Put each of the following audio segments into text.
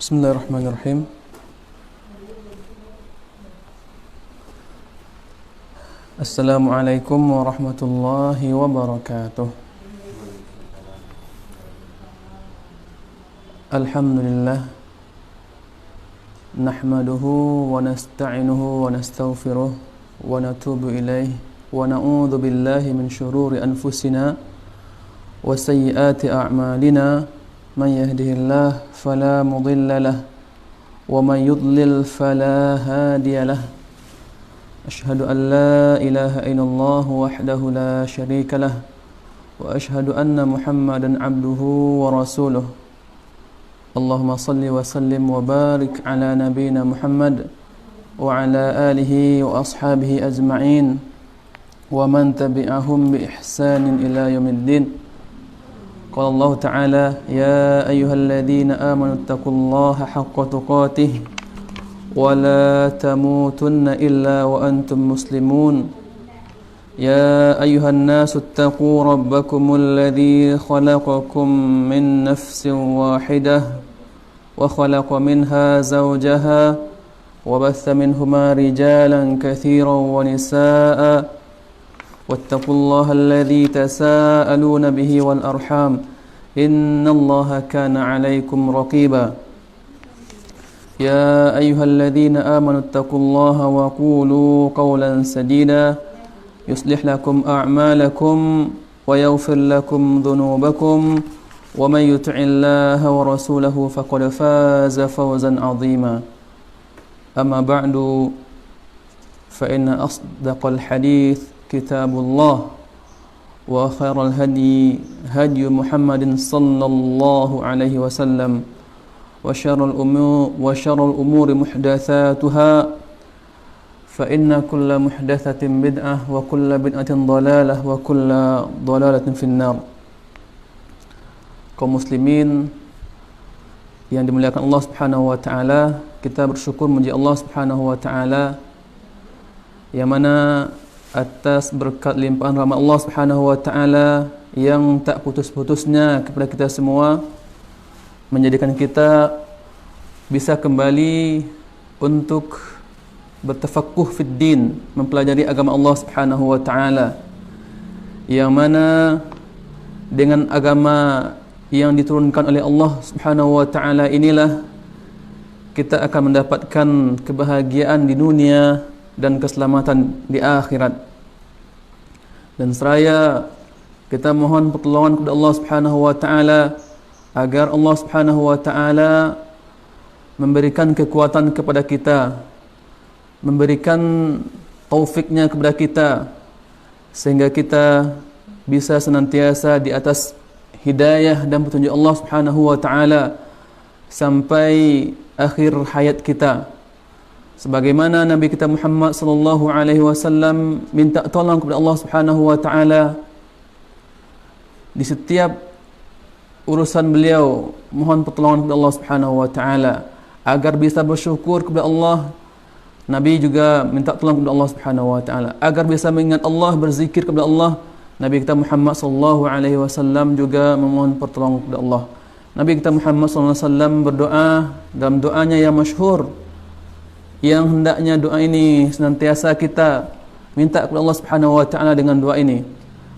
Bismillahirrahmanirrahim. Assalamualaikum warahmatullahi wabarakatuh. Alhamdulillah, nahmaduhu wa nasta'inuhu wa nastaghfiruh wa natubu ilaih wa na'udzu billahi min syururi anfusina wa sayyiati a'malina. Man yahdihillah fala mudilla lah wa man yudlil fala hadiya lah. Ashhadu an la ilaha illallah wahdahu la syarika lah wa ashhadu anna Muhammadan abduhu wa rasuluh. Allahumma salli wa sallim wa barik ala nabiyyina Muhammad wa ala alihi wa ashabihi ajma'in wa man tabi'ahum bi ihsanin ila yaumiddin. Qala Allah Ta'ala, ya ayyuhalladzina amanu taqullaha haqqa tuqatih wa la tamutunna illa wa antum muslimun. Ya ayyuhan nasu taqu rabbakumul ladzi khalaqakum min nafsin wahidah wa khalaqa minha zawjaha wa batha minhuma rijalan katsiran wa nisaa'a واتقوا الله الذي تساءلون به والأرحام إن الله كان عليكم رقيبا يا أيها الذين آمنوا اتقوا الله وقولوا قولا سديدا يصلح لكم أعمالكم ويغفر لكم ذنوبكم ومن يطع الله ورسوله فقد فاز فوزا عظيما أما بعد فإن أصدق الحديث كتاب الله وخير الهدي هدي محمد صلى الله عليه وسلم وشر الأمور محدثاتها فإن كل محدثة بدعة وكل بدعة ضلالة وكل ضلالة في النار. Kaum muslimin yang dimuliakan Allah Subhanahu wa taala, kita bersyukur memuji Allah Subhanahu wa taala yang mana atas berkat limpahan rahmat Allah Subhanahu wa taala yang tak putus-putusnya kepada kita semua, menjadikan kita bisa kembali untuk bertafaqquh fid din, mempelajari agama Allah Subhanahu wa taala, yang mana dengan agama yang diturunkan oleh Allah Subhanahu wa taala inilah kita akan mendapatkan kebahagiaan di dunia dan keselamatan di akhirat. Dan seraya kita mohon pertolongan kepada Allah Subhanahu wa taala agar Allah Subhanahu wa taala memberikan kekuatan kepada kita, memberikan taufiknya kepada kita, sehingga kita bisa senantiasa di atas hidayah dan petunjuk Allah Subhanahu wa taala sampai akhir hayat kita. Sebagaimana Nabi kita Muhammad sallallahu alaihi wasallam minta tolong kepada Allah Subhanahu wa taala di setiap urusan beliau, mohon pertolongan kepada Allah Subhanahu wa taala agar bisa bersyukur kepada Allah. Nabi juga minta tolong kepada Allah Subhanahu wa taala agar bisa mengingat Allah, berzikir kepada Allah. Nabi kita Muhammad sallallahu alaihi wasallam juga memohon pertolongan kepada Allah. Nabi kita Muhammad sallallahu alaihi wasallam berdoa dalam doanya yang masyhur, yang hendaknya doa ini senantiasa kita minta kepada Allah Subhanahu wa taala dengan doa ini.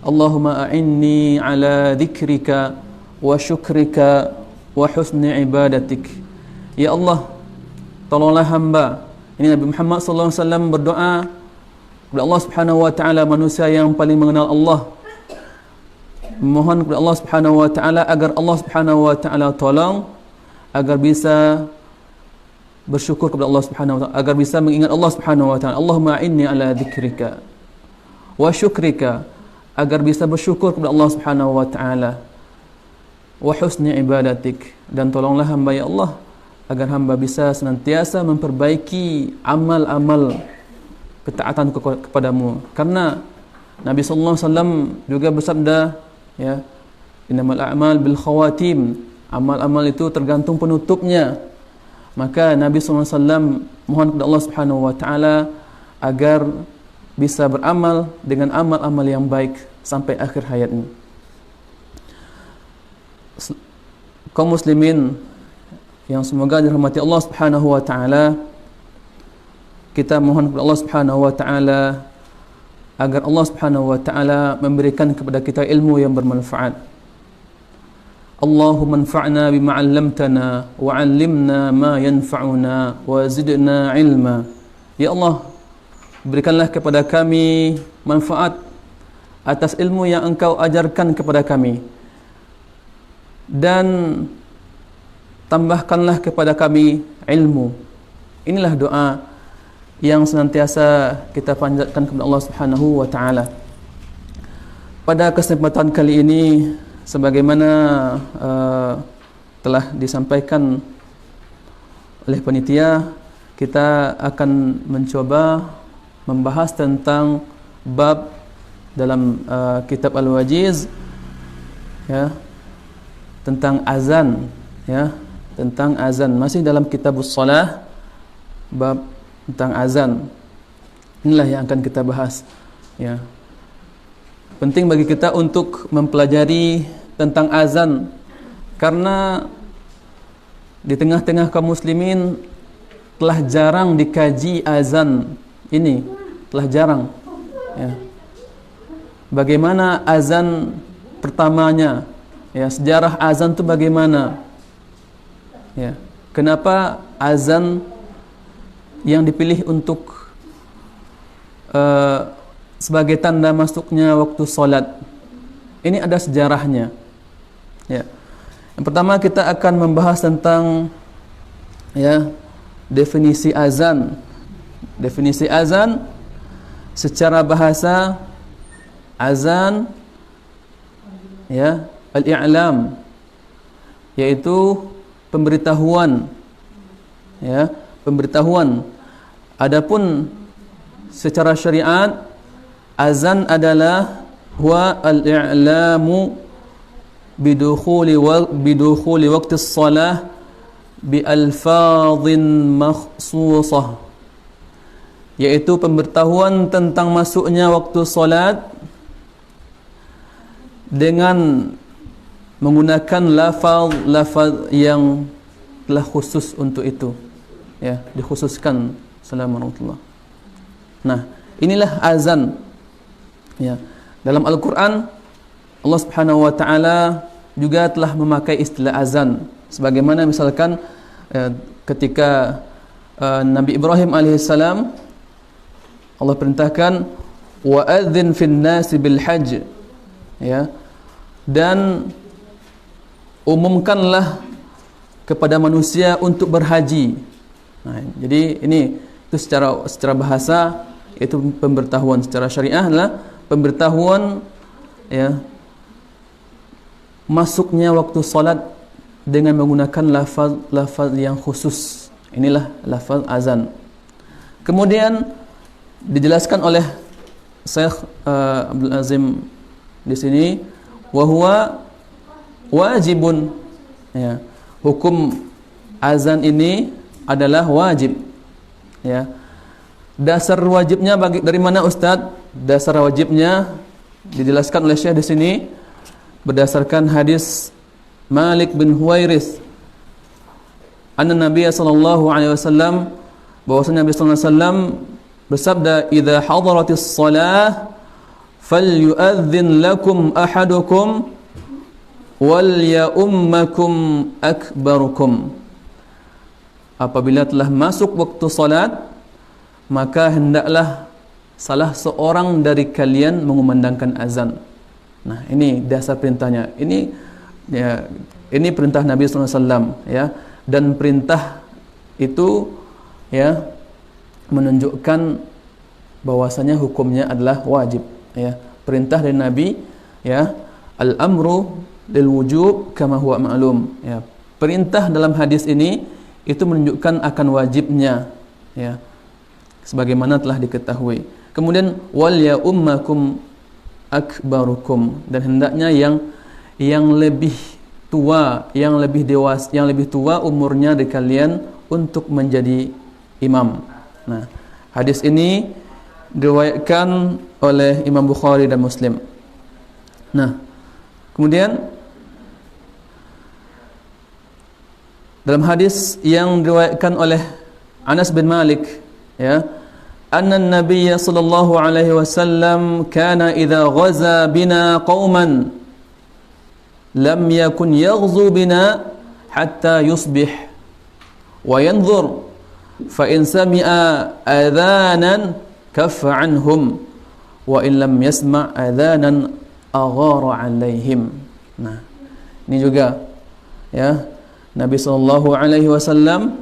Allahumma a'inni ala dzikrika wa syukrika wa husni ibadatik. Ya Allah, tolonglah hamba. Ini Nabi Muhammad sallallahu alaihi wasallam berdoa kepada Allah Subhanahu wa taala, manusia yang paling mengenal Allah. Mohon kepada Allah Subhanahu wa taala agar Allah Subhanahu wa taala tolong agar bisa bersyukur kepada Allah Subhanahu wa taala, agar bisa mengingat Allah Subhanahu wa taala. Allahumma inni ala dzikrika wa syukrika, agar bisa bersyukur kepada Allah Subhanahu wa taala, wa husni ibadatik, dan tolonglah hamba ya Allah agar hamba bisa senantiasa memperbaiki amal-amal ketaatan kepadamu. Karena Nabi sallallahu alaihi wasallam juga bersabda, ya, innamal a'mal bil khawatim, amal-amal itu tergantung penutupnya. Maka Nabi SAW mohon kepada Allah Subhanahu wa taala agar bisa beramal dengan amal-amal yang baik sampai akhir hayatnya. Kaum muslimin yang semoga dirahmati Allah Subhanahu wa taala. Kita mohon kepada Allah Subhanahu wa taala agar Allah Subhanahu wa taala memberikan kepada kita ilmu yang bermanfaat. Allahumma anfa'na bima 'allamtana wa 'allimna ma yanfa'una wa zidna ilma. Ya Allah, berikanlah kepada kami manfaat atas ilmu yang Engkau ajarkan kepada kami, dan tambahkanlah kepada kami ilmu. Inilah doa yang senantiasa kita panjatkan kepada Allah Subhanahu wa taala. Pada kesempatan kali ini, sebagaimana telah disampaikan oleh panitia, kita akan mencoba membahas tentang bab dalam kitab Al-Wajiz, ya, tentang azan, ya, tentang azan. Masih dalam kitabus shalah, bab tentang azan. Inilah yang akan kita bahas, ya. Penting bagi kita untuk mempelajari tentang azan, karena di tengah-tengah kaum muslimin telah jarang dikaji azan ini, telah jarang, ya. Bagaimana azan pertamanya, ya, sejarah azan itu bagaimana, ya, kenapa azan yang dipilih untuk sebagai tanda masuknya waktu solat ini ada sejarahnya, ya. Yang pertama kita akan membahas tentang, ya, definisi azan. Definisi azan secara bahasa, azan, ya, al-i'lam, yaitu pemberitahuan, ya, pemberitahuan. Adapun secara syariat, azan adalah huwa al-i'lamu bidukhuli waqti as-salah bi alfadhin makhsusah, yaitu pemberitahuan tentang masuknya waktu salat dengan menggunakan lafaz yang telah khusus untuk itu, ya, dikhususkan. Assalamualaikum. Nah, inilah azan, ya. Dalam Al-Quran Allah Subhanahu wa taala juga telah memakai istilah azan, sebagaimana misalkan ketika Nabi Ibrahim alaihissalam, Allah perintahkan wa'adzin fin nasi bil hajj, ya, dan umumkanlah kepada manusia untuk berhaji. Nah, jadi ini itu secara bahasa itu pemberitahuan. Secara syariah adalah pemberitahuan, ya, masuknya waktu salat dengan menggunakan lafaz yang khusus. Inilah lafaz azan. Kemudian dijelaskan oleh Syekh Abdul Azim di sini, wa huwa wajibun, ya. Hukum azan ini adalah wajib, ya. Dasar wajibnya dari mana, Ustaz? Dasar wajibnya dijelaskan oleh Syekh di sini berdasarkan hadis Malik bin Huwairis, anna Nabi sallallahu alaihi wasallam, bahwasanya Nabi sallallahu alaihi wasallam bersabda, "Idza hadaratis shalah falyu'adzin lakum ahadukum wal ya'ummakum akbarukum." Apabila telah masuk waktu salat, maka hendaklah salah seorang dari kalian mengumandangkan azan. Nah, ini dasar perintahnya. Ini, ya, ini perintah Nabi sallallahu alaihi wasallam, ya. Dan perintah itu, ya, menunjukkan bahwasanya hukumnya adalah wajib, ya. Perintah dari Nabi, ya, al-amru lil wujub kama huwa ma'lum, ya. Perintah dalam hadis ini itu menunjukkan akan wajibnya, ya, sebagaimana telah diketahui. Kemudian wal ya ummakum akbarukum, dan hendaknya yang lebih tua, yang lebih dewasa, yang lebih tua umurnya dari kalian untuk menjadi imam. Nah, hadis ini diriwayatkan oleh Imam Bukhari dan Muslim. Nah, kemudian Dalam hadis yang diriwayatkan oleh Anas bin Malik, ya, anna an-nabiy sallallahu alaihi wasallam kana idza ghaza bina qauman lam yakun yaghzu bina hatta yusbih wa yanzur fa in sami'a adhanan kaffa anhum wa in lam yasma' adhanan aghara alaihim. Nah, ini juga, ya, Nabi sallallahu alaihi wasallam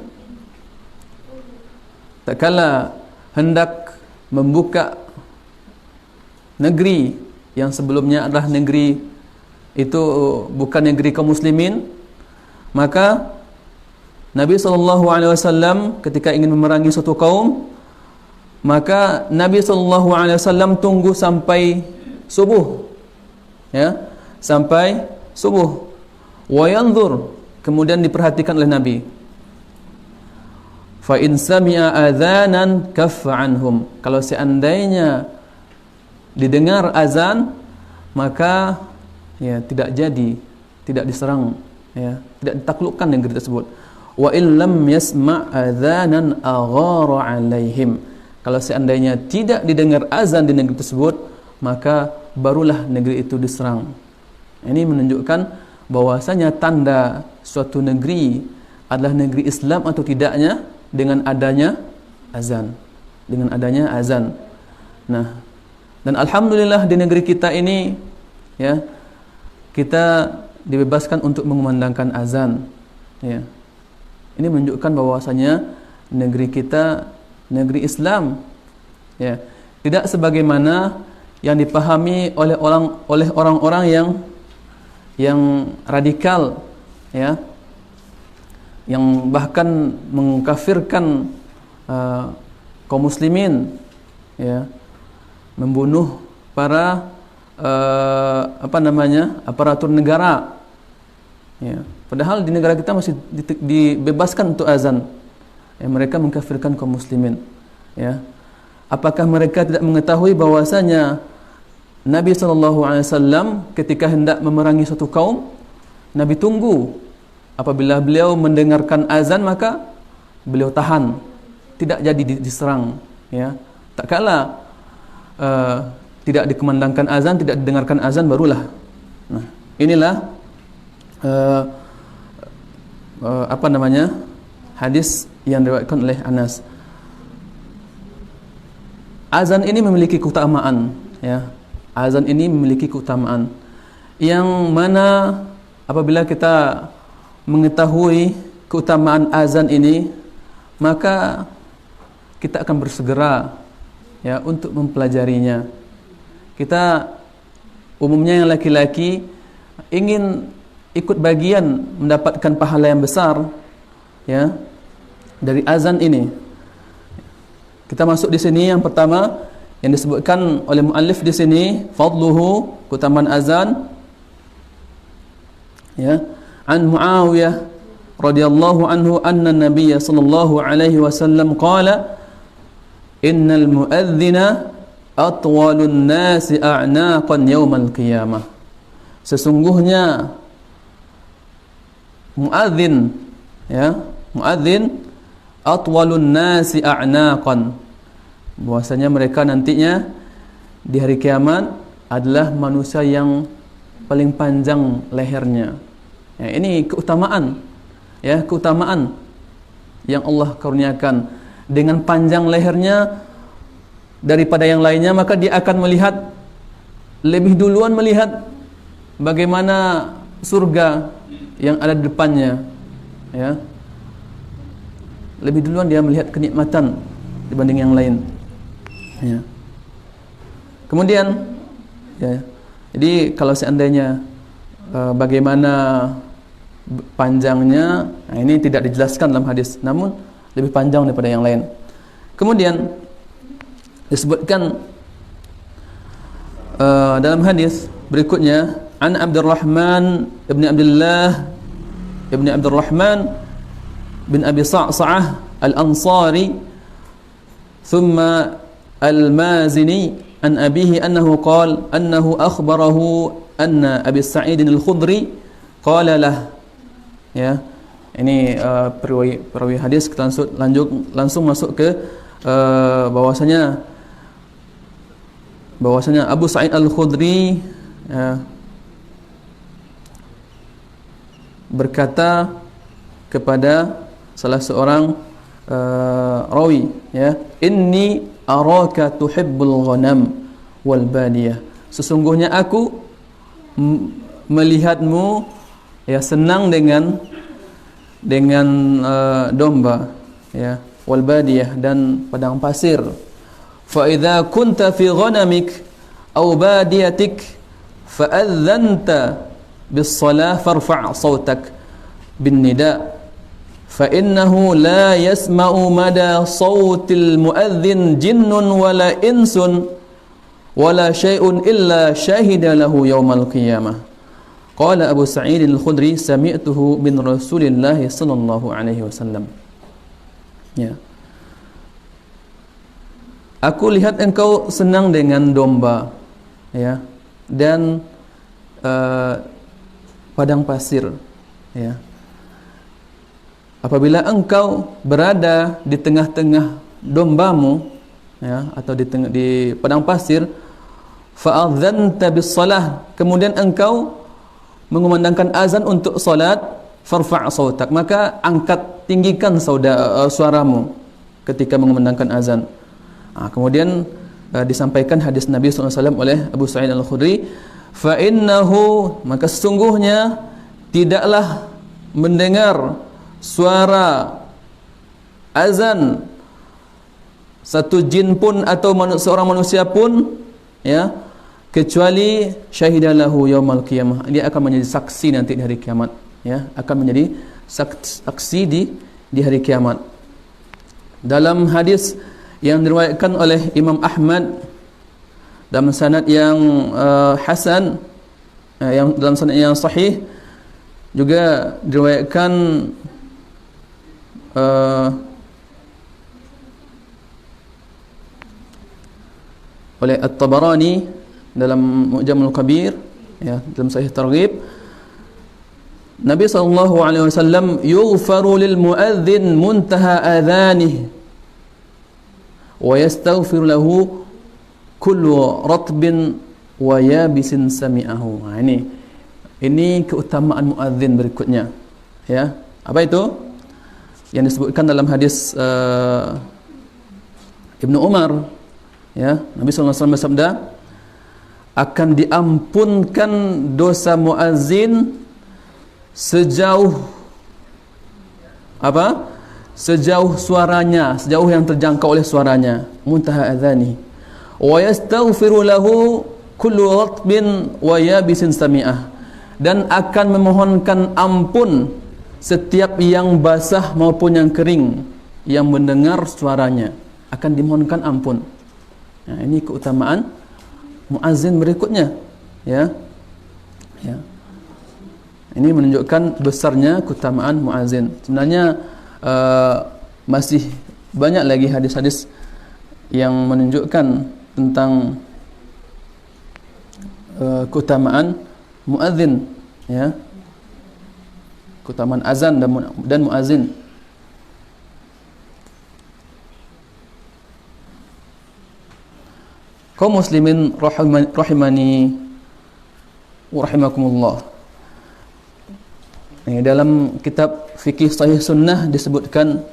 tak kala hendak membuka negeri yang sebelumnya adalah negeri itu bukan negeri kaum muslimin, maka Nabi sallallahu alaihi wasallam ketika ingin memerangi suatu kaum, maka Nabi sallallahu alaihi wasallam tunggu sampai subuh, ya, sampai subuh. Wa yanzur, kemudian diperhatikan oleh Nabi. Fa in sami'a adzanan kaffa anhum, kalau seandainya didengar azan, maka ya tidak jadi, tidak diserang, ya, tidak ditaklukkan negeri tersebut. Wa in lam yasma' adzanan aghara alaihim, kalau seandainya tidak didengar azan di negeri tersebut, maka barulah negeri itu diserang. Ini menunjukkan bahwasanya tanda suatu negeri adalah negeri Islam atau tidaknya dengan adanya azan, dengan adanya azan. Nah, dan alhamdulillah di negeri kita ini, ya, kita dibebaskan untuk mengumandangkan azan, ya. Ini menunjukkan bahwasanya negeri kita negeri Islam, ya, tidak sebagaimana yang dipahami oleh orang-orang yang radikal, ya, yang bahkan mengkafirkan kaum muslimin, ya, membunuh para aparatur negara, ya. Padahal di negara kita masih dibebaskan untuk azan, ya, mereka mengkafirkan kaum muslimin, ya. Apakah mereka tidak mengetahui bahwasanya Nabi SAW ketika hendak memerangi suatu kaum, Nabi tunggu. Apabila beliau mendengarkan azan, maka beliau tahan, tidak jadi diserang, ya. Tak kala tidak dikumandangkan azan, tidak didengarkan azan, barulah. Nah, inilah hadis yang diriwayatkan oleh Anas. Azan ini memiliki keutamaan, ya. Azan ini memiliki keutamaan yang mana apabila kita mengetahui keutamaan azan ini, maka kita akan bersegera, ya, untuk mempelajarinya. Kita umumnya yang laki-laki ingin ikut bagian mendapatkan pahala yang besar, ya, dari azan ini. Kita masuk di sini yang pertama yang disebutkan oleh muallif di sini, fadluhu, keutamaan azan, ya. An Muawiyah radhiyallahu anhu anna Nabiy sallallahu alaihi wasallam qala innal muadzina atwalun nasi a'naqan yaumal qiyamah. Sesungguhnya muadzin, ya, muadzin atwalun nasi a'naqan, bahwasanya mereka nantinya di hari kiamat adalah manusia yang paling panjang lehernya. Ya, ini keutamaan, ya, keutamaan yang Allah karuniakan. Dengan panjang lehernya daripada yang lainnya, maka dia akan melihat, lebih duluan melihat bagaimana surga yang ada di depannya, ya. Lebih duluan dia melihat kenikmatan dibanding yang lain, ya. Kemudian, ya, jadi kalau seandainya bagaimana panjangnya, nah ini tidak dijelaskan dalam hadis, namun lebih panjang daripada yang lain. Kemudian disebutkan dalam hadis berikutnya, an Abdurrahman ibn Abdullah ibn Abdurrahman bin Abi Sa'sa'ah al-Ansari thumma al-Mazini an abihi annahu qala annahu akhbarahu anna Abi Sa'id al-Khudri qala lah, ya, Ini perawi hadis. Kita langsung masuk ke bahwasanya Abu Sa'id Al-Khudri berkata kepada salah seorang rawi, ya, inni araka tuhibbul ghanam wal badiyah, sesungguhnya aku melihatmu ya senang dengan domba, ya, wal badiyah, dan padang pasir. Fa idza kunta fi ghanamik aw badiyatik fa adzanta bis salah farfa' sautak bin nida fa innahu la yasma'u mada sautil muadzin jinnun wala insun wala syai'un illa syahida lahu yaumal qiyamah. Qala Abu Sa'id Al-Khudri sami'tuhu min Rasulillah sallallahu alaihi wasallam. Ya. Aku lihat engkau senang dengan domba, ya, dan padang pasir, ya. Apabila engkau berada di tengah-tengah dombamu, ya, atau di padang pasir, fa'adzanta bis salah, kemudian engkau mengumandangkan azan untuk salat, farfa' sautak, maka tinggikan suaramu ketika mengumandangkan azan. Kemudian disampaikan hadis Nabi SAW oleh Abu Sa'id Al-Khudri, fa innahu, maka sesungguhnya tidaklah mendengar suara azan satu jin pun atau seorang manusia pun, ya, kecuali syahidalahu yaumal qiyamah, dia akan menjadi saksi nanti di hari kiamat, ya, akan menjadi saksi di hari kiamat. Dalam hadis yang diriwayatkan oleh Imam Ahmad dalam sanad yang hasan, yang dalam sanad yang sahih, juga diriwayatkan oleh At-Tabarani dalam Mu'jamul Kabir, ya, dalam Sahih Targhib, Nabi sallallahu alaihi wasallam, yughfaru lil muadzin muntaha adhanihi wa yastaghfir lahu kullu ratbin wa yabisin sami'ahu. Ini keutamaan muadzin berikutnya, ya. Apa itu? Yang disebutkan dalam hadis Ibnu Umar, ya, Nabi sallallahu alaihi wasallam bersabda, akan diampunkan dosa muazzin sejauh apa? Sejauh suaranya, sejauh yang terjangkau oleh suaranya, muntaha adzani. Wa yastaghfiru lahu kullu ratbin wa yabisin sami'ah, dan akan memohonkan ampun setiap yang basah maupun yang kering yang mendengar suaranya, akan dimohonkan ampun. Nah, ini keutamaan muazzin berikutnya, ya. Ya. Ini menunjukkan besarnya keutamaan muazzin. Sebenarnya masih banyak lagi hadis-hadis yang menunjukkan tentang keutamaan muazzin, ya. Keutamaan azan dan muazzin. Kaum muslimin rahimani wa rahimakumullah. Dalam kitab Fikih Sahih Sunnah disebutkan,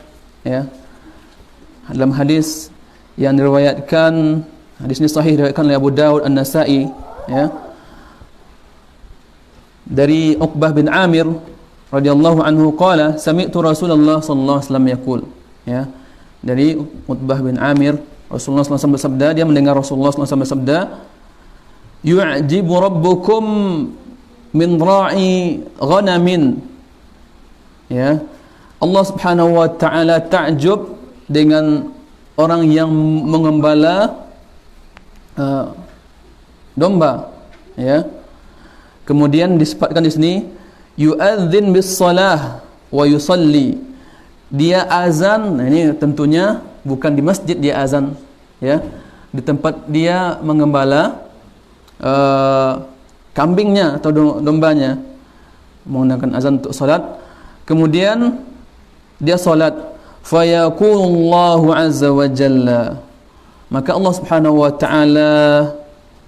ya, dalam hadis yang diriwayatkan, hadis ini sahih diriwayatkan oleh Abu Dawud, An-Nasa'i, ya, dari Uqbah bin Amir radhiyallahu anhu qala sami'tu Rasulullah sallallahu alaihi wasallam yaqul, ya, dari Uqbah bin Amir, Rasulullah sallallahu alaihi wasallam bersabda, dia mendengar Rasulullah sallallahu alaihi wasallam bersabda, yu'jibu rabbukum min ra'i ghanamin, ya, Allah Subhanahu wa taala ta'jub dengan orang yang mengembala domba, ya. Kemudian disebutkan di sini yu'adzin bis salah wa yusalli, dia azan. Nah, ini tentunya bukan di masjid dia azan, ya, di tempat dia mengembala kambingnya atau dombanya, menggunakan azan untuk salat. kemudian dia solat, fayaqulullahu azza wa jalla, maka Allah Subhanahu wa taala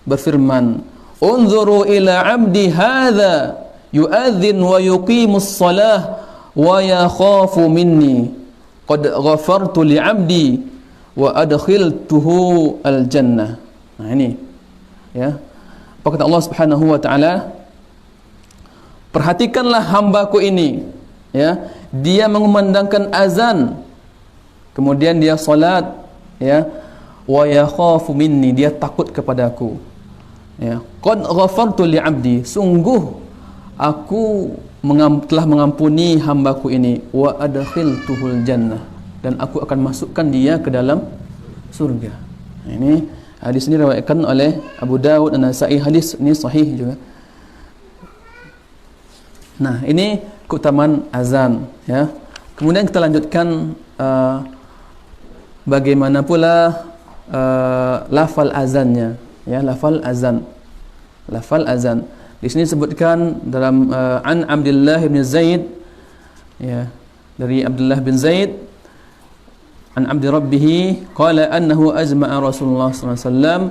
berfirman, unzuru ila 'abdi hadza yu'adzin wa yuqimus shalah wa yakhafu minni qad ghafartu li 'abdi wa adkhiltuhu al jannah. Nah ini ya, apa kata Allah Subhanahu wa taala, perhatikanlah hambaku ini ya, dia mengumandangkan azan, kemudian dia salat ya, wa yakhafu minni, dia takut kepadaku ya, qad ghafartu li 'abdi, sungguh aku telah mengampuni hambaku ini, wa adkhiltuhul jannah, dan aku akan masukkan dia ke dalam surga. Ini hadis ini diriwayatkan oleh Abu Dawud dan Nasa'i, hadis ini sahih juga. Nah, ini keutamaan azan ya. Kemudian kita lanjutkan bagaimana pula lafal azannya ya, lafal azan. Di sini disebutkan dalam an Abdullah bin Zaid ya, dari Abdullah bin Zaid an abdi rabbih qala annahu ajma'a Rasulullah sallallahu alaihi wasallam.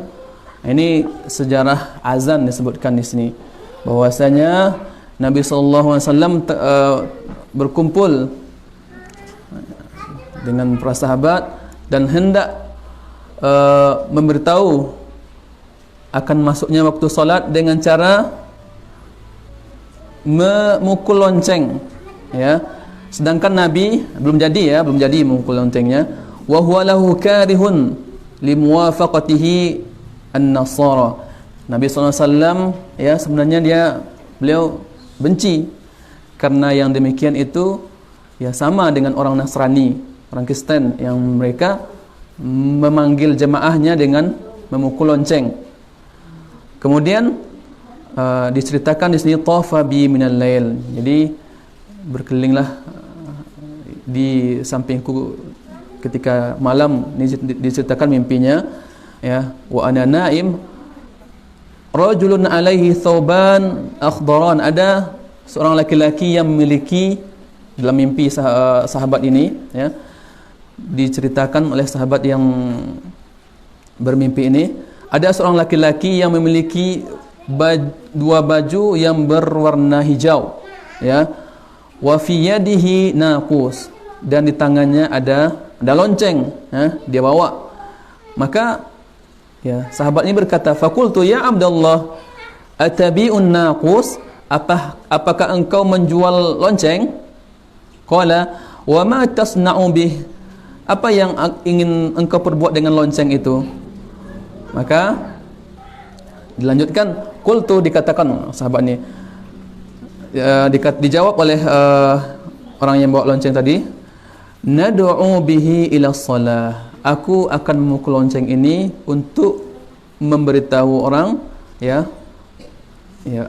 Ini sejarah azan disebutkan di sini, bahwasanya Nabi sallallahu alaihi wasallam berkumpul dengan para sahabat dan hendak memberitahu akan masuknya waktu solat dengan cara memukul lonceng ya. Sedangkan Nabi belum jadi memukul loncengnya. Wa huwa lahu karihun limuwafaqatihi an-nasara. Nabi SAW ya, sebenarnya beliau benci karena yang demikian itu ya sama dengan orang Nasrani, orang Kristen yang mereka memanggil jemaahnya dengan memukul lonceng. Kemudian diceritakan di sini tafa bi minal lail, jadi berkelilinglah di sampingku ketika malam. Ini diceritakan mimpinya ya, wa ana naim rajulun alaihi thawban akhdaran, ada seorang laki-laki yang memiliki, dalam mimpi sahabat ini ya, diceritakan oleh sahabat yang bermimpi ini, ada seorang laki-laki yang memiliki dua baju yang berwarna hijau ya, wa fi yadihi naqus, dan di tangannya ada lonceng ya, dia bawa. Maka ya, sahabat ini berkata, faqultu ya Abdullah atabi'un naqus, apakah engkau menjual lonceng? Qala wa ma tasna'u bih, apa yang ingin engkau perbuat dengan lonceng itu? Maka dilanjutkan, qultu, dikatakan sahabat ini dijawab oleh orang yang bawa lonceng tadi, nad'u bihi ila shalah, aku akan memukul lonceng ini untuk memberitahu orang ya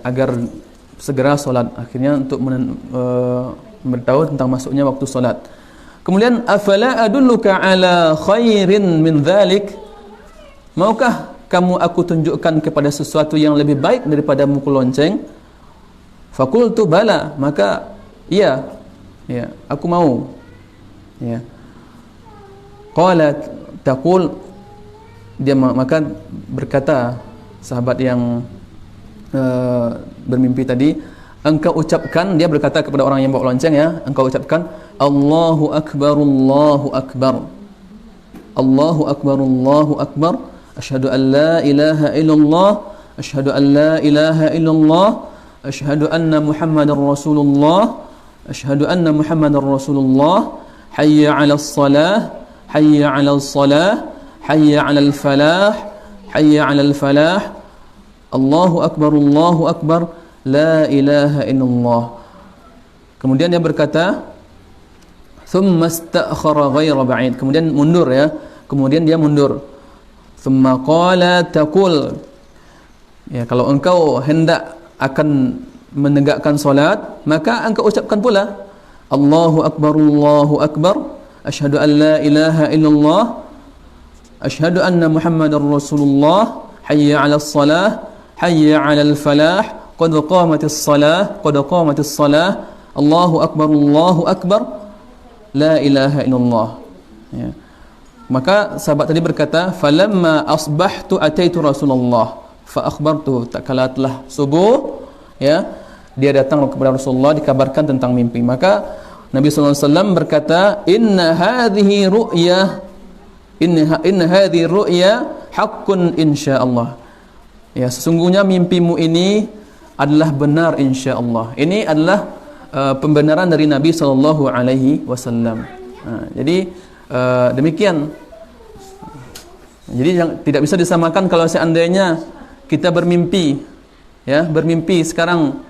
agar segera solat, akhirnya untuk memberitahu tentang masuknya waktu solat. Kemudian afala adulluka ala khairin min dhalik, maukah kamu aku tunjukkan kepada sesuatu yang lebih baik daripada memukul lonceng? Faqultu bala, maka iya ya, aku mau ya. Qala taqul, dia maka berkata sahabat yang bermimpi tadi, engkau ucapkan, dia berkata kepada orang yang bawa lonceng ya, engkau ucapkan Allahu akbar, Allahu akbar, Allahu akbar, Allahu akbar, asyhadu an la ilaha illallah, asyhadu an la ilaha illallah, asyhadu anna Muhammadar Rasulullah, asyhadu anna Muhammadar Rasulullah, hayya 'alas salah, hayya 'alas salah, hayya 'alal falah, hayya 'alal falah, Allahu akbar, Allahu akbar, la ilaha illallah. Kemudian dia berkata, thumma ista'khara ghaira ba'id, kemudian mundur ya, kemudian dia mundur. Thumma qala taqul, ya, kalau engkau hendak akan menegakkan solat, maka engkau ucapkan pula Allahu akbar, Allahu akbar, asyhadu an la ilaha illallah, asyhadu anna Muhammadar Rasulullah, hayya 'alas salah, hayya 'alal falah, qad qamatis salah, qad qamatis salah, Allahu akbar, la ilaha illallah. Ya. Maka sahabat tadi berkata, falamma asbahtu ataitu Rasulullah fa akhbartu, tak kala telah subuh, ya, dia datang kepada Rasulullah dikabarkan tentang mimpi. Maka Nabi sallallahu alaihi wasallam berkata, inna hadhihi ru'ya haqqun insyaallah. Ya, sesungguhnya mimpimu ini adalah benar insyaallah. Ini adalah pembenaran dari Nabi sallallahu alaihi wasallam. Jadi demikian. Jadi tidak bisa disamakan kalau seandainya kita bermimpi, ya, bermimpi sekarang,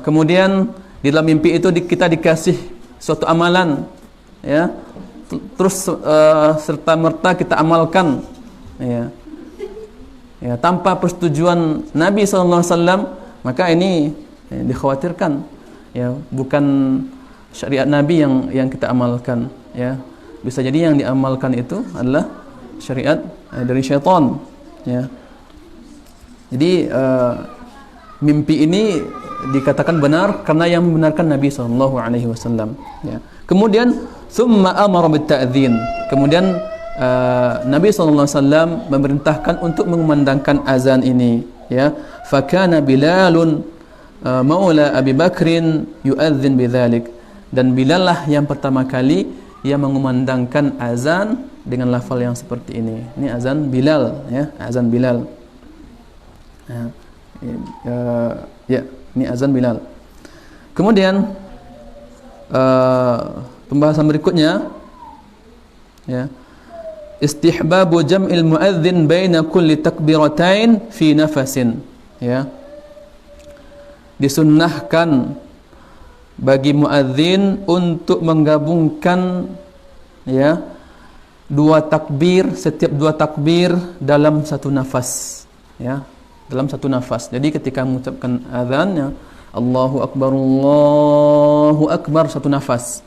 kemudian di dalam mimpi itu kita dikasih suatu amalan, ya, terus serta merta kita amalkan, ya, ya, tanpa persetujuan Nabi SAW, maka ini dikhawatirkan, ya, bukan syariat Nabi yang kita amalkan, ya, bisa jadi yang diamalkan itu adalah syariat dari syaitan, ya. Jadi mimpi ini dikatakan benar karena yang membenarkan Nabi SAW, ya. Kemudian thumma amara bitta'dzin. Kemudian Nabi SAW memerintahkan untuk mengumandangkan azan ini, ya. Fakana Bilalun maula Abi Bakrin yu'adzin bidzalik. Dan Bilal lah yang pertama kali yang mengumandangkan azan dengan lafal yang seperti ini. Ini azan Bilal, ya, azan Bilal. Ya, ini azan Bilal. Kemudian pembahasan berikutnya, ya, istihbabu jam'il muadzin baina kulli takbiratain fi nafasin, ya. Disunnahkan bagi muadzin untuk menggabungkan, ya, setiap dua takbir dalam satu nafas, ya, dalam satu nafas. Jadi ketika mengucapkan azan, ya, Allahu Akbar satu nafas,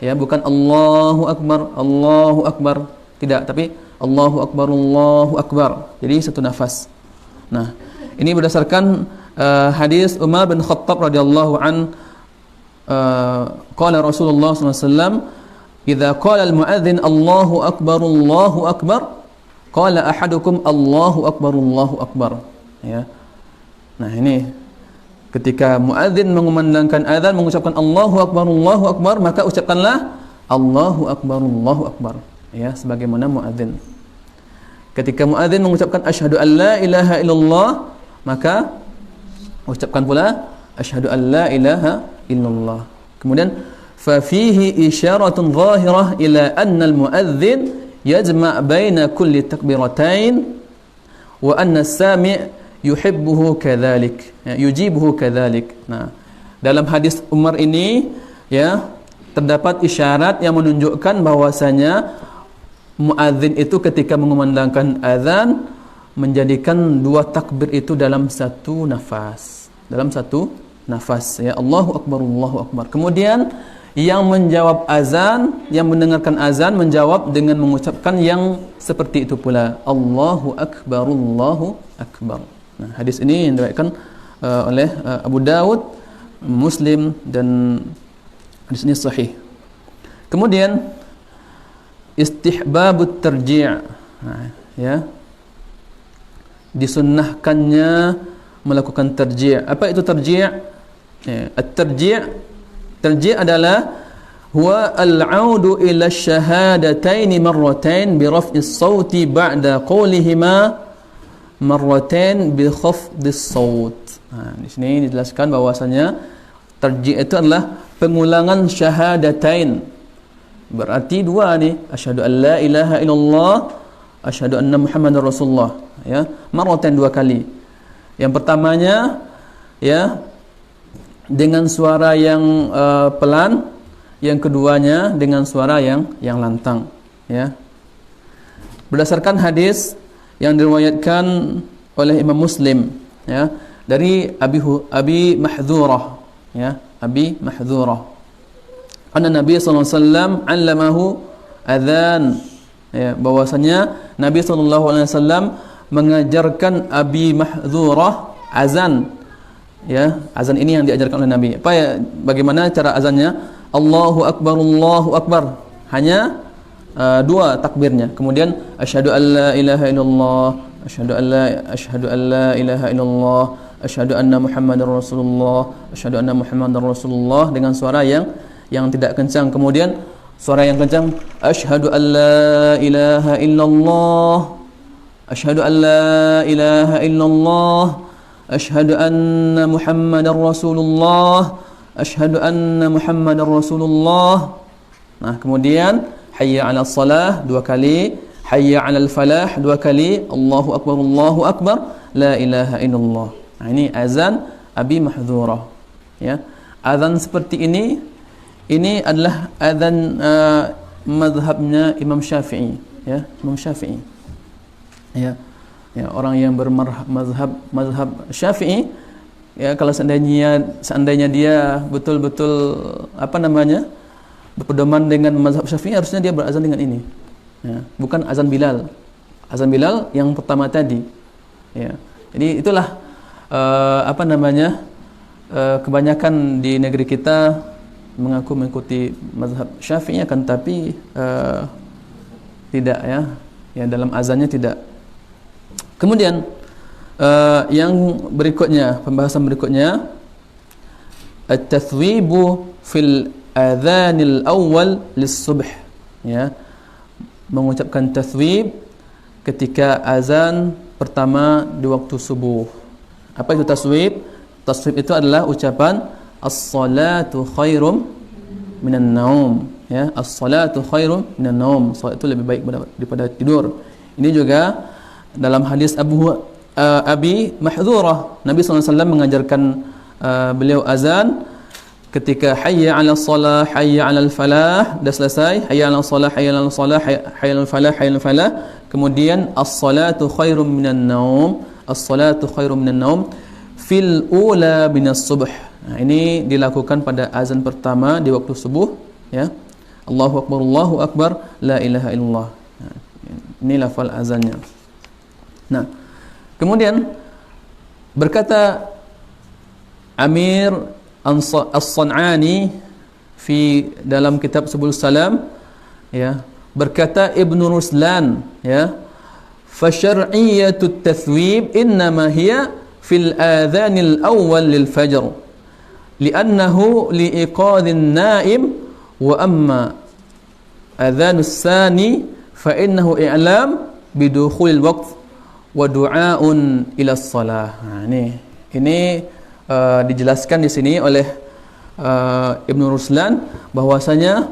ya, bukan Allahu Akbar, tidak, tapi Allahu Akbar, jadi satu nafas. Nah, ini berdasarkan hadis Umar bin Khattab radhiyallahu an, qala Rasulullah SAW, idza qala al-muadzin Allahu Akbar, qala ahadukum Allahu Akbar, ya. Nah, ini ketika muadzin mengumandangkan azan mengucapkan Allahu Akbar, maka ucapkanlah Allahu Akbar, ya, sebagaimana muadzin. Ketika muadzin mengucapkan asyhadu an la ilaha illallah, maka ucapkan pula asyhadu an la ilaha illallah. Kemudian fa fihi isyaratun zahirah ila anna al-muadzin yajma' baina kulli takbiratain wa anna as-sami' yuhibbuhu kadzalik, ya, yujibuhu kadzalik. Nah, dalam hadis Umar ini, ya, terdapat isyarat yang menunjukkan bahwasanya muadzin itu ketika mengumandangkan azan menjadikan dua takbir itu dalam satu nafas, ya, Allahu Akbar. Kemudian yang menjawab azan, yang mendengarkan azan menjawab dengan mengucapkan yang seperti itu pula, Allahu Akbar. Nah, hadis ini yang diriwayatkan oleh Abu Dawud, Muslim, dan hadis ini sahih. Kemudian istihbabut tarji', nah, ya, disunnahkannya melakukan tarji'. Apa itu tarji'? Ya, tarji' adalah huwa al-'audu ila ash-shahadatain marratain bi raf'is sauti ba'da qawlihima marratain bi khafdis saut. Nah, di sini dijelaskan bahwasanya tarji' itu adalah pengulangan syahadatain. Berarti dua nih, asyhadu an la ilaha illallah, asyhadu anna Muhammadar Rasulullah, ya, marratain dua kali. Yang pertamanya, ya, dengan suara yang pelan, yang keduanya dengan suara yang lantang, ya. Berdasarkan hadis yang diriwayatkan oleh Imam Muslim, ya, dari Abi Mahdhurah, ya, Abi Mahdhurah, anna Nabi sallallahu alaihi wasallam 'allamahu adzan, ya, bahwasanya Nabi sallallahu alaihi wasallam mengajarkan Abi Mahdhurah azan, ya, azan ini yang diajarkan oleh Nabi. Bagaimana cara azannya? Allahu Akbar, Allahu Akbar. Hanya dua takbirnya. Kemudian asyhadu an la ilaha illallah, asyhadu an la ilaha illallah, asyhadu anna Muhammadar Rasulullah, asyhadu anna Muhammadar Rasulullah, dengan suara yang tidak kencang. Kemudian suara yang kencang, asyhadu an la ilaha illallah, asyhadu an la ilaha illallah, asyhadu anna Muhammadar Rasulullah, asyhadu anna Muhammadar Rasulullah. Nah, kemudian hayya 'alas shalah dua kali, hayya 'alal falah dua kali, Allahu akbar, la ilaha illallah. Nah, ini azan Abi Mahdhurah, ya. Azan seperti ini adalah azan mazhabnya Imam Syafi'i, ya, Imam Syafi'i. Ya. Ya, orang yang mazhab Syafi'i, ya, kalau seandainya dia betul-betul berpedoman dengan mazhab Syafi'i, harusnya dia berazan dengan ini, ya, bukan azan Bilal. Azan Bilal yang pertama tadi, ya. Jadi itulah kebanyakan di negeri kita mengaku mengikuti mazhab Syafi'i, akan tapi tidak, ya, dalam azannya tidak. Kemudian yang berikutnya, pembahasan berikutnya, at-tathwibu fil adhanil awal lis-subh, ya, mengucapkan tathwib ketika azan pertama di waktu subuh. Apa itu tathwib? Tathwib itu adalah ucapan as-salatu khairum minan naum, ya, as-salatu khairum minan naum, salat itu lebih baik daripada tidur. Ini juga dalam hadis Abi Mahdhurah, Nabi SAW mengajarkan beliau azan ketika hayya 'alas shalah, hayya 'alal falah, dah selesai, hayya 'alas shalah, hayya 'alal salah, hayya 'alal falah, hayya 'alal falah, kemudian as-salatu khairum minan naum, as-salatu khairum minan naum fil ula minas subh. Nah, ini dilakukan pada azan pertama di waktu subuh, ya. Allahu akbar, la ilaha illallah. Nah, ini lafal azannya. Nah, kemudian berkata Amir As-San'ani dalam kitab Subul Salam, ya, berkata Ibnu Ruslan, ya, fa syar'iyyatut tathwib innama hiya fil adhanil awwal lil fajr li'annahu li'iqadhin na'im, wa amma adhanus tsani fa innahu i'lam bidukhulil waqt wa du'aun ila shalah. Nah, ini dijelaskan di sini oleh Ibnu Ruslan bahwasanya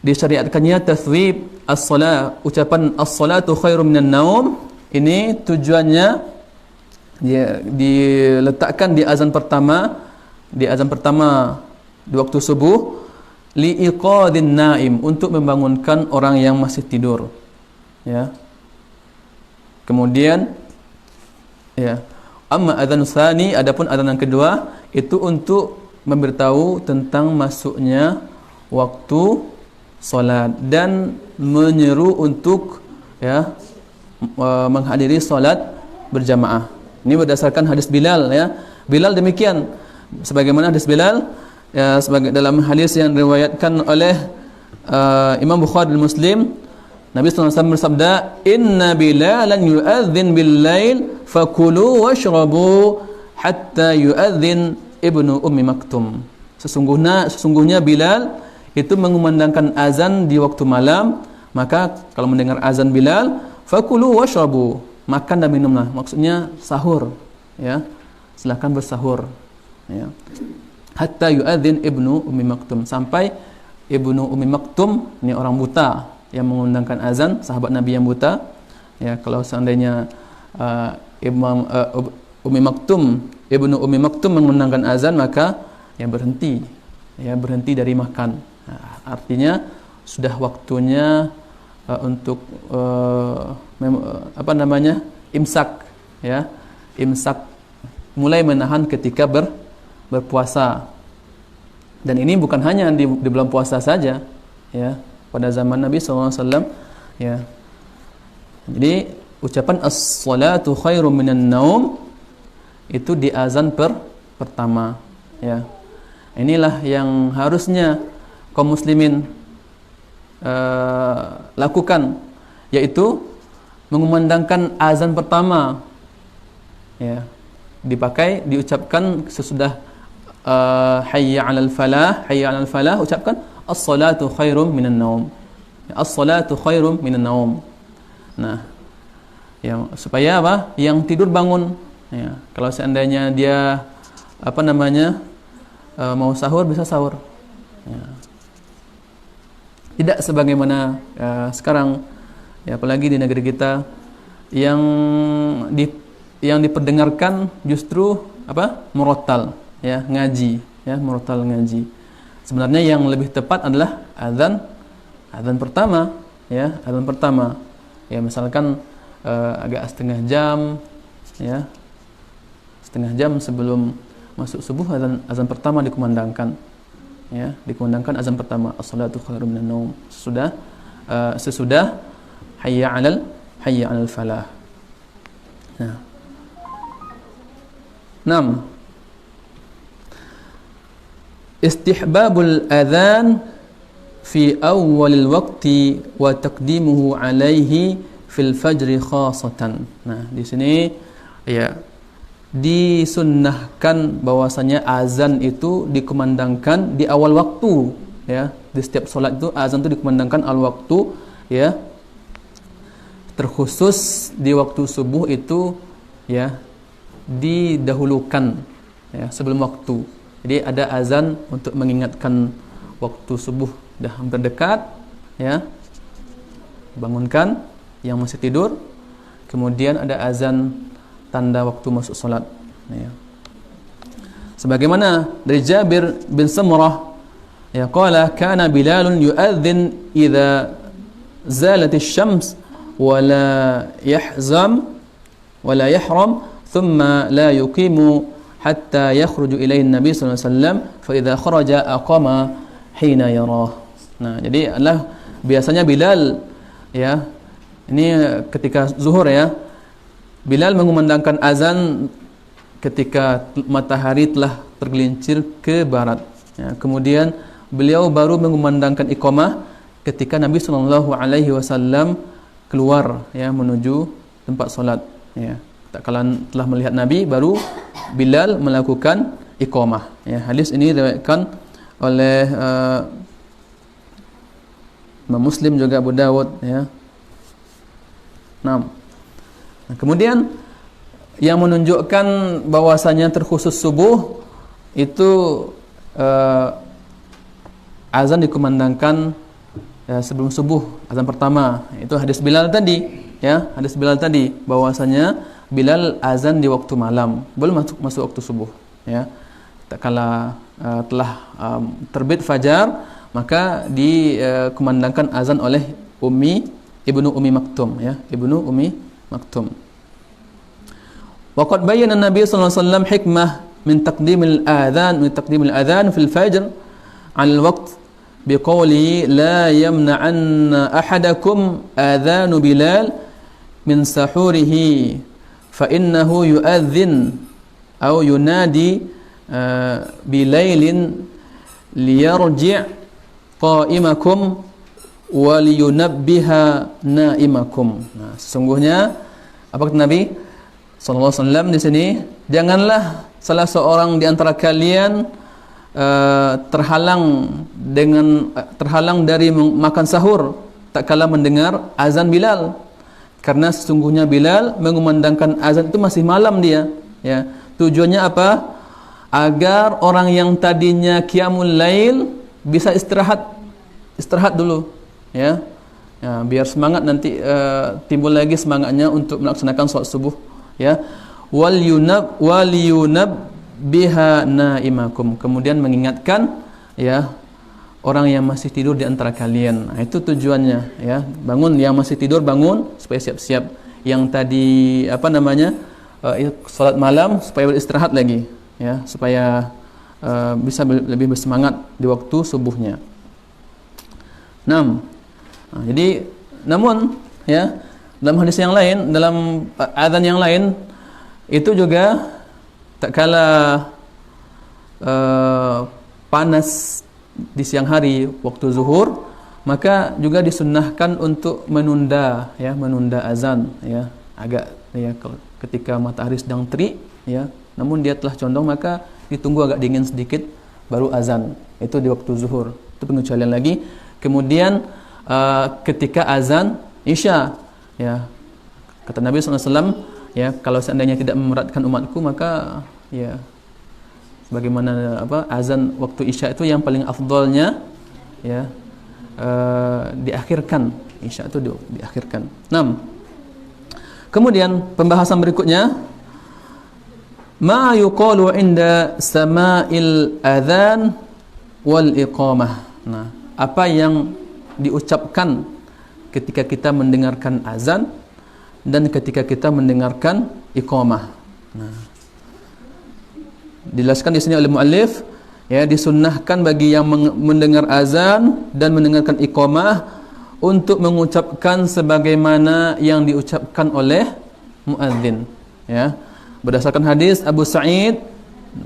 disyariatkannya tathwib as-shalah, ucapan as-salatu khairum minan naum. Ini tujuannya dia diletakkan di azan pertama di waktu subuh, liiqadhin naim, untuk membangunkan orang yang masih tidur, ya. Kemudian, ya, amma adzan tsani, adapun adzan yang kedua itu untuk memberitahu tentang masuknya waktu salat dan menyeru untuk, ya, menghadiri salat berjamaah. Ini berdasarkan hadis Bilal, ya. Bilal demikian, sebagaimana hadis Bilal, ya, sebagai dalam hadis yang diriwayatkan oleh Imam Bukhari dan Muslim, Nabi SAW bersabda, inna bilalan yu'adzin bil-lail fakulu washrabu hatta yu'adzin ibnu ummi maktum. Sesungguhnya Bilal itu mengumandangkan azan di waktu malam, maka kalau mendengar azan Bilal, fakulu washrabu, makan dan minumlah, maksudnya sahur, ya, silakan bersahur, ya. Hatta yu'adzin ibnu ummi maktum, sampai ibnu ummi maktum, ini orang buta yang mengundangkan azan, sahabat Nabi yang buta, ya. Kalau seandainya ibnu ummi maktum mengundangkan azan, maka ya berhenti dari makan. Nah, artinya sudah waktunya untuk imsak, ya, imsak, mulai menahan ketika berpuasa. Dan ini bukan hanya di bulan puasa saja, ya, pada zaman Nabi SAW, ya. Jadi ucapan as-salatu khairum minan naum itu di azan pertama, ya. Inilah yang harusnya kaum muslimin lakukan, yaitu mengumandangkan azan pertama, ya, diucapkan sesudah hayya 'alal falah, ucapkan as-salatu khairum minan naum. As-salatu khairum minan naum. Nah, yang supaya apa? Yang tidur bangun, ya. Kalau seandainya dia mau sahur, bisa sahur, ya. Tidak sebagaimana sekarang, ya, apalagi di negeri kita yang diperdengarkan justru murattal, ya, ngaji, ya, murattal ngaji. Sebenarnya yang lebih tepat adalah azan pertama, ya, azan pertama. Ya, misalkan agak setengah jam, ya, setengah jam sebelum masuk subuh azan pertama dikumandangkan, ya, dikumandangkan azan pertama, as-salatu khairum minan naum, sesudah hayya 'alal falah. Nah, 6. Istihbabul adzan fi awwalil waqti wa taqdimuhu alaihi fil fajri khasatan. Nah, di sini, ya, disunnahkan bahwasanya azan itu dikumandangkan di awal waktu, ya. Di setiap salat itu azan itu dikumandangkan awal waktu, ya. Terkhusus di waktu subuh itu, ya, didahulukan, ya, sebelum waktu. Jadi ada azan untuk mengingatkan waktu subuh dah hampir dekat, ya, bangunkan yang masih tidur. Kemudian ada azan tanda waktu masuk salat, ya. Sebagaimana dari Jabir bin Samurah, ya, qala kana Bilalun yu'adzin idza zalatis syams wa la yahzam wa la yahram thumma la yuqimu hatta yakhruju ilaihi Nabi sallallahu alaihi wasallam fa idza kharaja aqama hina yarah. Nah, jadi adalah biasanya Bilal, ya, ini ketika zuhur, ya, Bilal mengumandangkan azan ketika matahari telah tergelincir ke barat, ya. Kemudian beliau baru mengumandangkan iqamah ketika Nabi sallallahu alaihi wasallam keluar, ya, menuju tempat salat, ya. Tak kala telah melihat Nabi, baru Bilal melakukan iqamah, ya. Hadis ini diriwayatkan oleh Imam Muslim, juga Abu Dawud, ya. Nah, kemudian yang menunjukkan bahwasanya terkhusus subuh itu azan dikumandangkan, ya, sebelum subuh, azan pertama. Itu hadis Bilal tadi, ya, hadis Bilal tadi bahwasanya Bilal azan di waktu malam, belum masuk waktu subuh, ya. Tak kala telah terbit fajar, maka dikumandangkan azan oleh Ibnu Ummi Maktum, ya, Ibnu Ummi Maktum. Waqad bayyana Nabi sallallahu alaihi wasallam hikmah min taqdimil adzan fil fajr 'ala al-waqt biqawlihi la yamna'anna ahadakum adzanu Bilal min sahurihi fa innahu yu'adzin aw yunadi bilailin liyarji' qa'imakum wa liyunabbiha na'imakum. Nah, sesungguhnya apa kata Nabi sallallahu alaihi wasallam di sini, janganlah salah seorang di antara kalian terhalang dari makan sahur tak kala mendengar azan Bilal, karena sesungguhnya Bilal mengumandangkan azan itu masih malam dia, ya. Tujuannya apa? Agar orang yang tadinya qiyamul lail bisa istirahat dulu, ya. Ya, biar semangat nanti timbul lagi semangatnya untuk melaksanakan salat subuh, ya. Wal yunab biha naimakum, kemudian mengingatkan, ya, orang yang masih tidur di antara kalian. Nah, itu tujuannya, ya. Bangun yang masih tidur, bangun supaya siap-siap. Yang tadi salat malam supaya beristirahat lagi, ya, supaya bisa lebih bersemangat di waktu subuhnya. 6. Nah, jadi namun, ya, dalam hadis yang lain, dalam azan yang lain itu juga tak kala panas di siang hari waktu zuhur, maka juga disunnahkan untuk menunda azan ya, agak ya ketika matahari sedang terik ya, namun dia telah condong maka ditunggu agak dingin sedikit baru azan. Itu di waktu zuhur. Itu pengecualian lagi. Kemudian ketika azan Isya ya, kata Nabi SAW ya, kalau seandainya tidak memeratkan umatku maka ya bagaimana azan waktu Isya itu yang paling afdalnya ya diakhirkan. Isya itu diakhirkan. 6. Kemudian pembahasan berikutnya, ma yuqalu inda sama'il adzan wal iqamah. Nah, apa yang diucapkan ketika kita mendengarkan azan dan ketika kita mendengarkan iqamah. Nah, dijelaskan di sini oleh muallif ya, disunnahkan bagi yang mendengar azan dan mendengarkan iqamah untuk mengucapkan sebagaimana yang diucapkan oleh muadzin ya. Berdasarkan hadis Abu Sa'id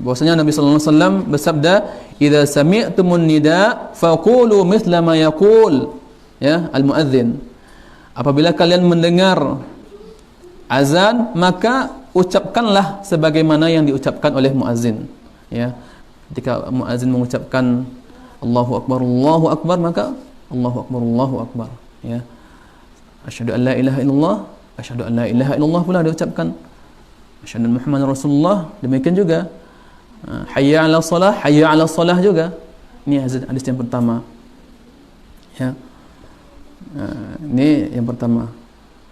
bahwasanya Nabi sallallahu alaihi wasallam bersabda, "Idza sami'tumun nida faqulu mithla ma yaqul," ya, al-muadzin. Apabila kalian mendengar azan, maka ucapkanlah sebagaimana yang diucapkan oleh muadzin. Ya. Ketika muadzin mengucapkan Allahu akbar, maka Allahu akbar, ya. Asyhadu an la ilaha illallah, asyhadu an la ilaha illallah pula diucapkan. Asyhadu anna Muhammadar Rasulullah, demikian juga. Hayya 'ala shalah, hayya 'ala shalah juga. Ini hadis yang pertama. Ya. Ini yang pertama.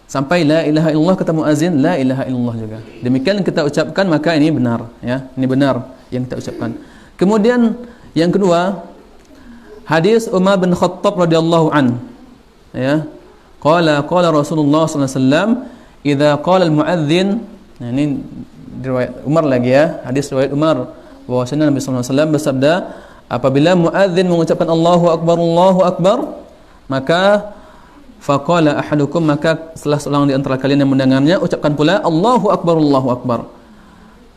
Sampai la ilaha illallah kata muazin, la ilaha illallah juga. Demikian kita ucapkan maka ini benar ya. Ini benar yang kita ucapkan. Kemudian yang kedua, hadis Umar bin Khattab radhiyallahu an. Ya. Qala Rasulullah sallallahu alaihi wasallam, idza qala al-muadzin. Nah, ini riwayat Umar lagi ya. Hadis riwayat Umar bahwasanya Nabi sallallahu alaihi wasallam bersabda, apabila muadzin mengucapkan Allahu akbar, maka faqala ahadukum, maka salah seorang di antara kalian yang mendengarnya ucapkan pula Allahu akbar.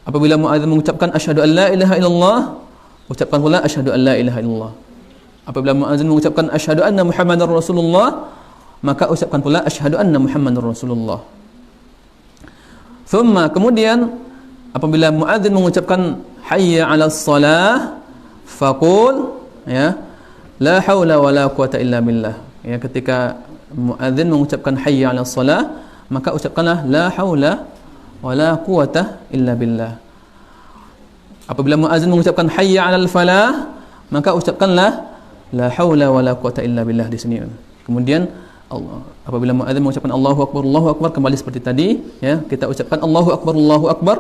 Apabila muadzin mengucapkan asyhadu an la ilaha illallah, ucapkan pula asyhadu an la ilaha illallah. Apabila muadzin mengucapkan asyhadu anna Muhammadar Rasulullah, maka ucapkan pula asyhadu anna Muhammadar Rasulullah. Thumma, kemudian apabila muadzin mengucapkan hayya 'alas shalah, faqul ya, la haula wala quwata illa billah. Ya, ketika muadzin mengucapkan hayya 'alas shalah, maka ucapkanlah la haula wala quwata illa billah. Apabila muadzin mengucapkan hayya 'alal falah, maka ucapkanlah la haula wala quwata illa billah di sini. Kemudian apabila muadzin mengucapkan Allahu akbar, kembali seperti tadi ya, kita ucapkan Allahu akbar.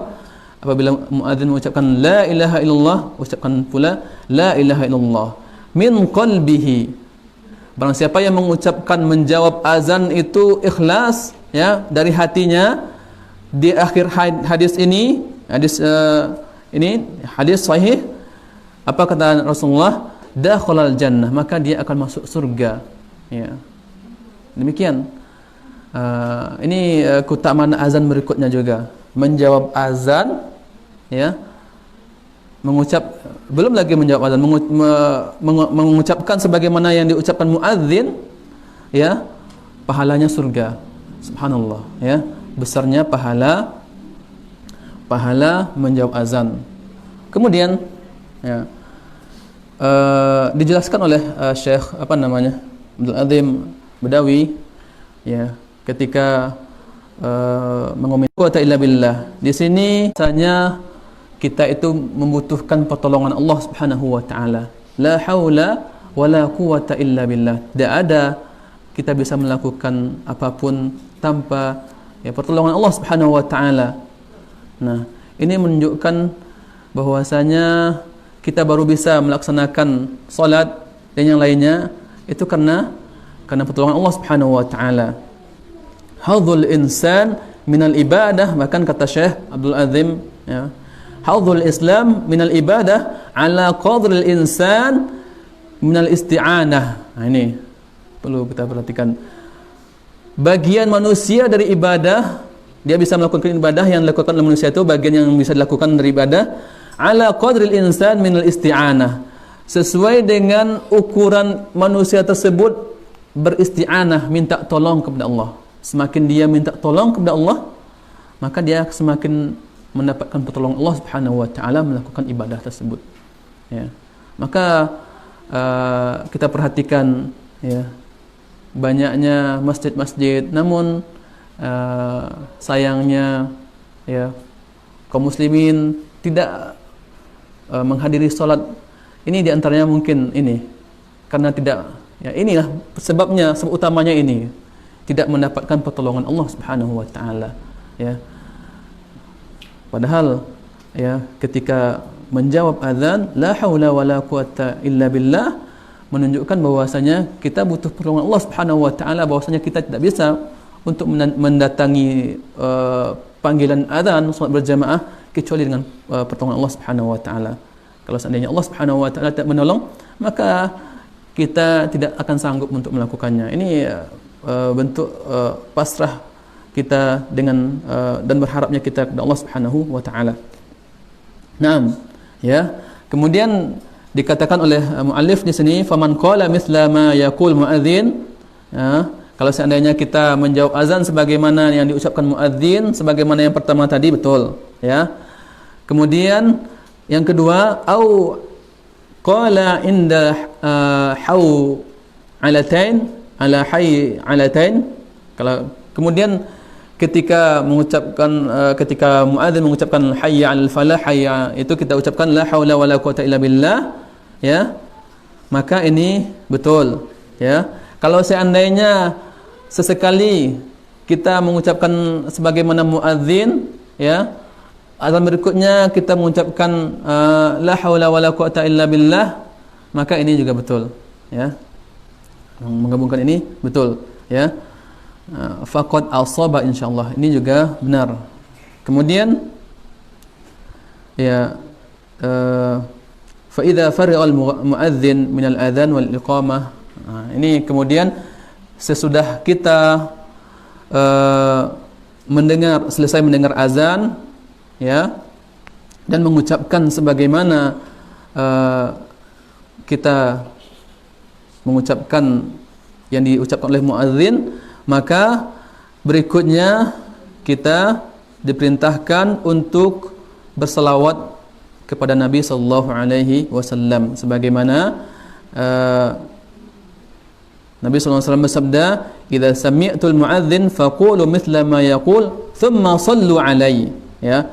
Apabila muadzin mengucapkan la ilaha illallah, ucapkan pula la ilaha illallah min qalbihi. Barang siapa yang mengucapkan menjawab azan itu ikhlas ya dari hatinya, di akhir hadis ini hadis sahih, apa kata Rasulullah, dakhalal jannah, maka dia akan masuk surga ya. Demikian. Ini keutamaan azan berikutnya juga. Menjawab azan ya. Belum lagi menjawab azan, mengucapkan sebagaimana yang diucapkan muadzin ya, pahalanya surga. Subhanallah ya. Besarnya pahala menjawab azan. Kemudian ya, dijelaskan oleh Syekh Abdul Azim Badawi ya, ketika mengomentari quwata illa billah. Di sini misalnya kita itu membutuhkan pertolongan Allah Subhanahu wa taala. La haula wala quwata illa billah. Tidak ada kita bisa melakukan apapun tanpa ya pertolongan Allah Subhanahu wa taala. Nah, ini menunjukkan bahwasanya kita baru bisa melaksanakan salat dan yang lainnya itu karena pertolongan Allah Subhanahu wa taala. Hadzul insan minal ibadah, bahkan kata Syekh Abdul Azim ya, hadzul Islam minal ibadah ala qadril insan minal isti'anah. Nah, ini perlu kita perhatikan. Bagian manusia dari ibadah, dia bisa melakukan ibadah yang dilakukan oleh manusia itu bagian yang bisa dilakukan dari ibadah ala qadril insan min al-isti'anah, sesuai dengan ukuran manusia tersebut beristi'anah, minta tolong kepada Allah. Semakin dia minta tolong kepada Allah, maka dia semakin mendapatkan pertolongan Allah Subhanahu wa taala melakukan ibadah tersebut. Ya. Maka kita perhatikan, ya, banyaknya masjid-masjid, namun sayangnya, ya, kaum muslimin tidak menghadiri solat. Ini diantaranya mungkin ini karena tidak, ya, inilah sebabnya, sebab utamanya ini tidak mendapatkan pertolongan Allah Subhanahu wa taala, ya. Padahal, ya, ketika menjawab azan la haula wala quwata illa billah menunjukkan bahwasanya kita butuh pertolongan Allah Subhanahu wa taala, bahwasanya kita tidak bisa untuk mendatangi panggilan azan salat berjamaah kecuali dengan pertolongan Allah Subhanahu wa taala. Kalau seandainya Allah Subhanahu wa taala tidak menolong, maka kita tidak akan sanggup untuk melakukannya. Ini bentuk pasrah kita dengan dan berharapnya kita kepada Allah Subhanahu wa taala. Naam, ya. Kemudian dikatakan oleh muallif di sini, faman qala mithla ma yaqul muadzin, ya, kalau seandainya kita menjawab azan sebagaimana yang diucapkan muadzin, sebagaimana yang pertama tadi, betul, ya. Kemudian yang kedua, au qala inda hau alatain ala hayy alatain, kalau kemudian ketika mengucapkan ketika muadzin mengucapkan hayya 'alal falah, hayya itu kita ucapkan la haula wala quwata illa billah, ya, maka ini betul, ya. Kalau seandainya sesekali kita mengucapkan sebagaimana muadzin, ya, azan berikutnya kita mengucapkan la haula wala quwata illa billah, maka ini juga betul, ya. Menggabungkan ini betul, ya. Faqad asaba insyaallah, ini juga benar. Kemudian, ya, fa idza farigha al-muadzin min al-adzan wal iqamah, ini kemudian sesudah kita selesai mendengar azan, ya, dan mengucapkan sebagaimana kita mengucapkan yang diucapkan oleh muadzin, maka berikutnya kita diperintahkan untuk berselawat kepada Nabi sallallahu alaihi wasallam, sebagaimana Nabi sallallahu alaihi wasallam bersabda, "Idza sami'tul muadzin faqulu mithla ma yaqul, thumma sallu alaihi." Ya.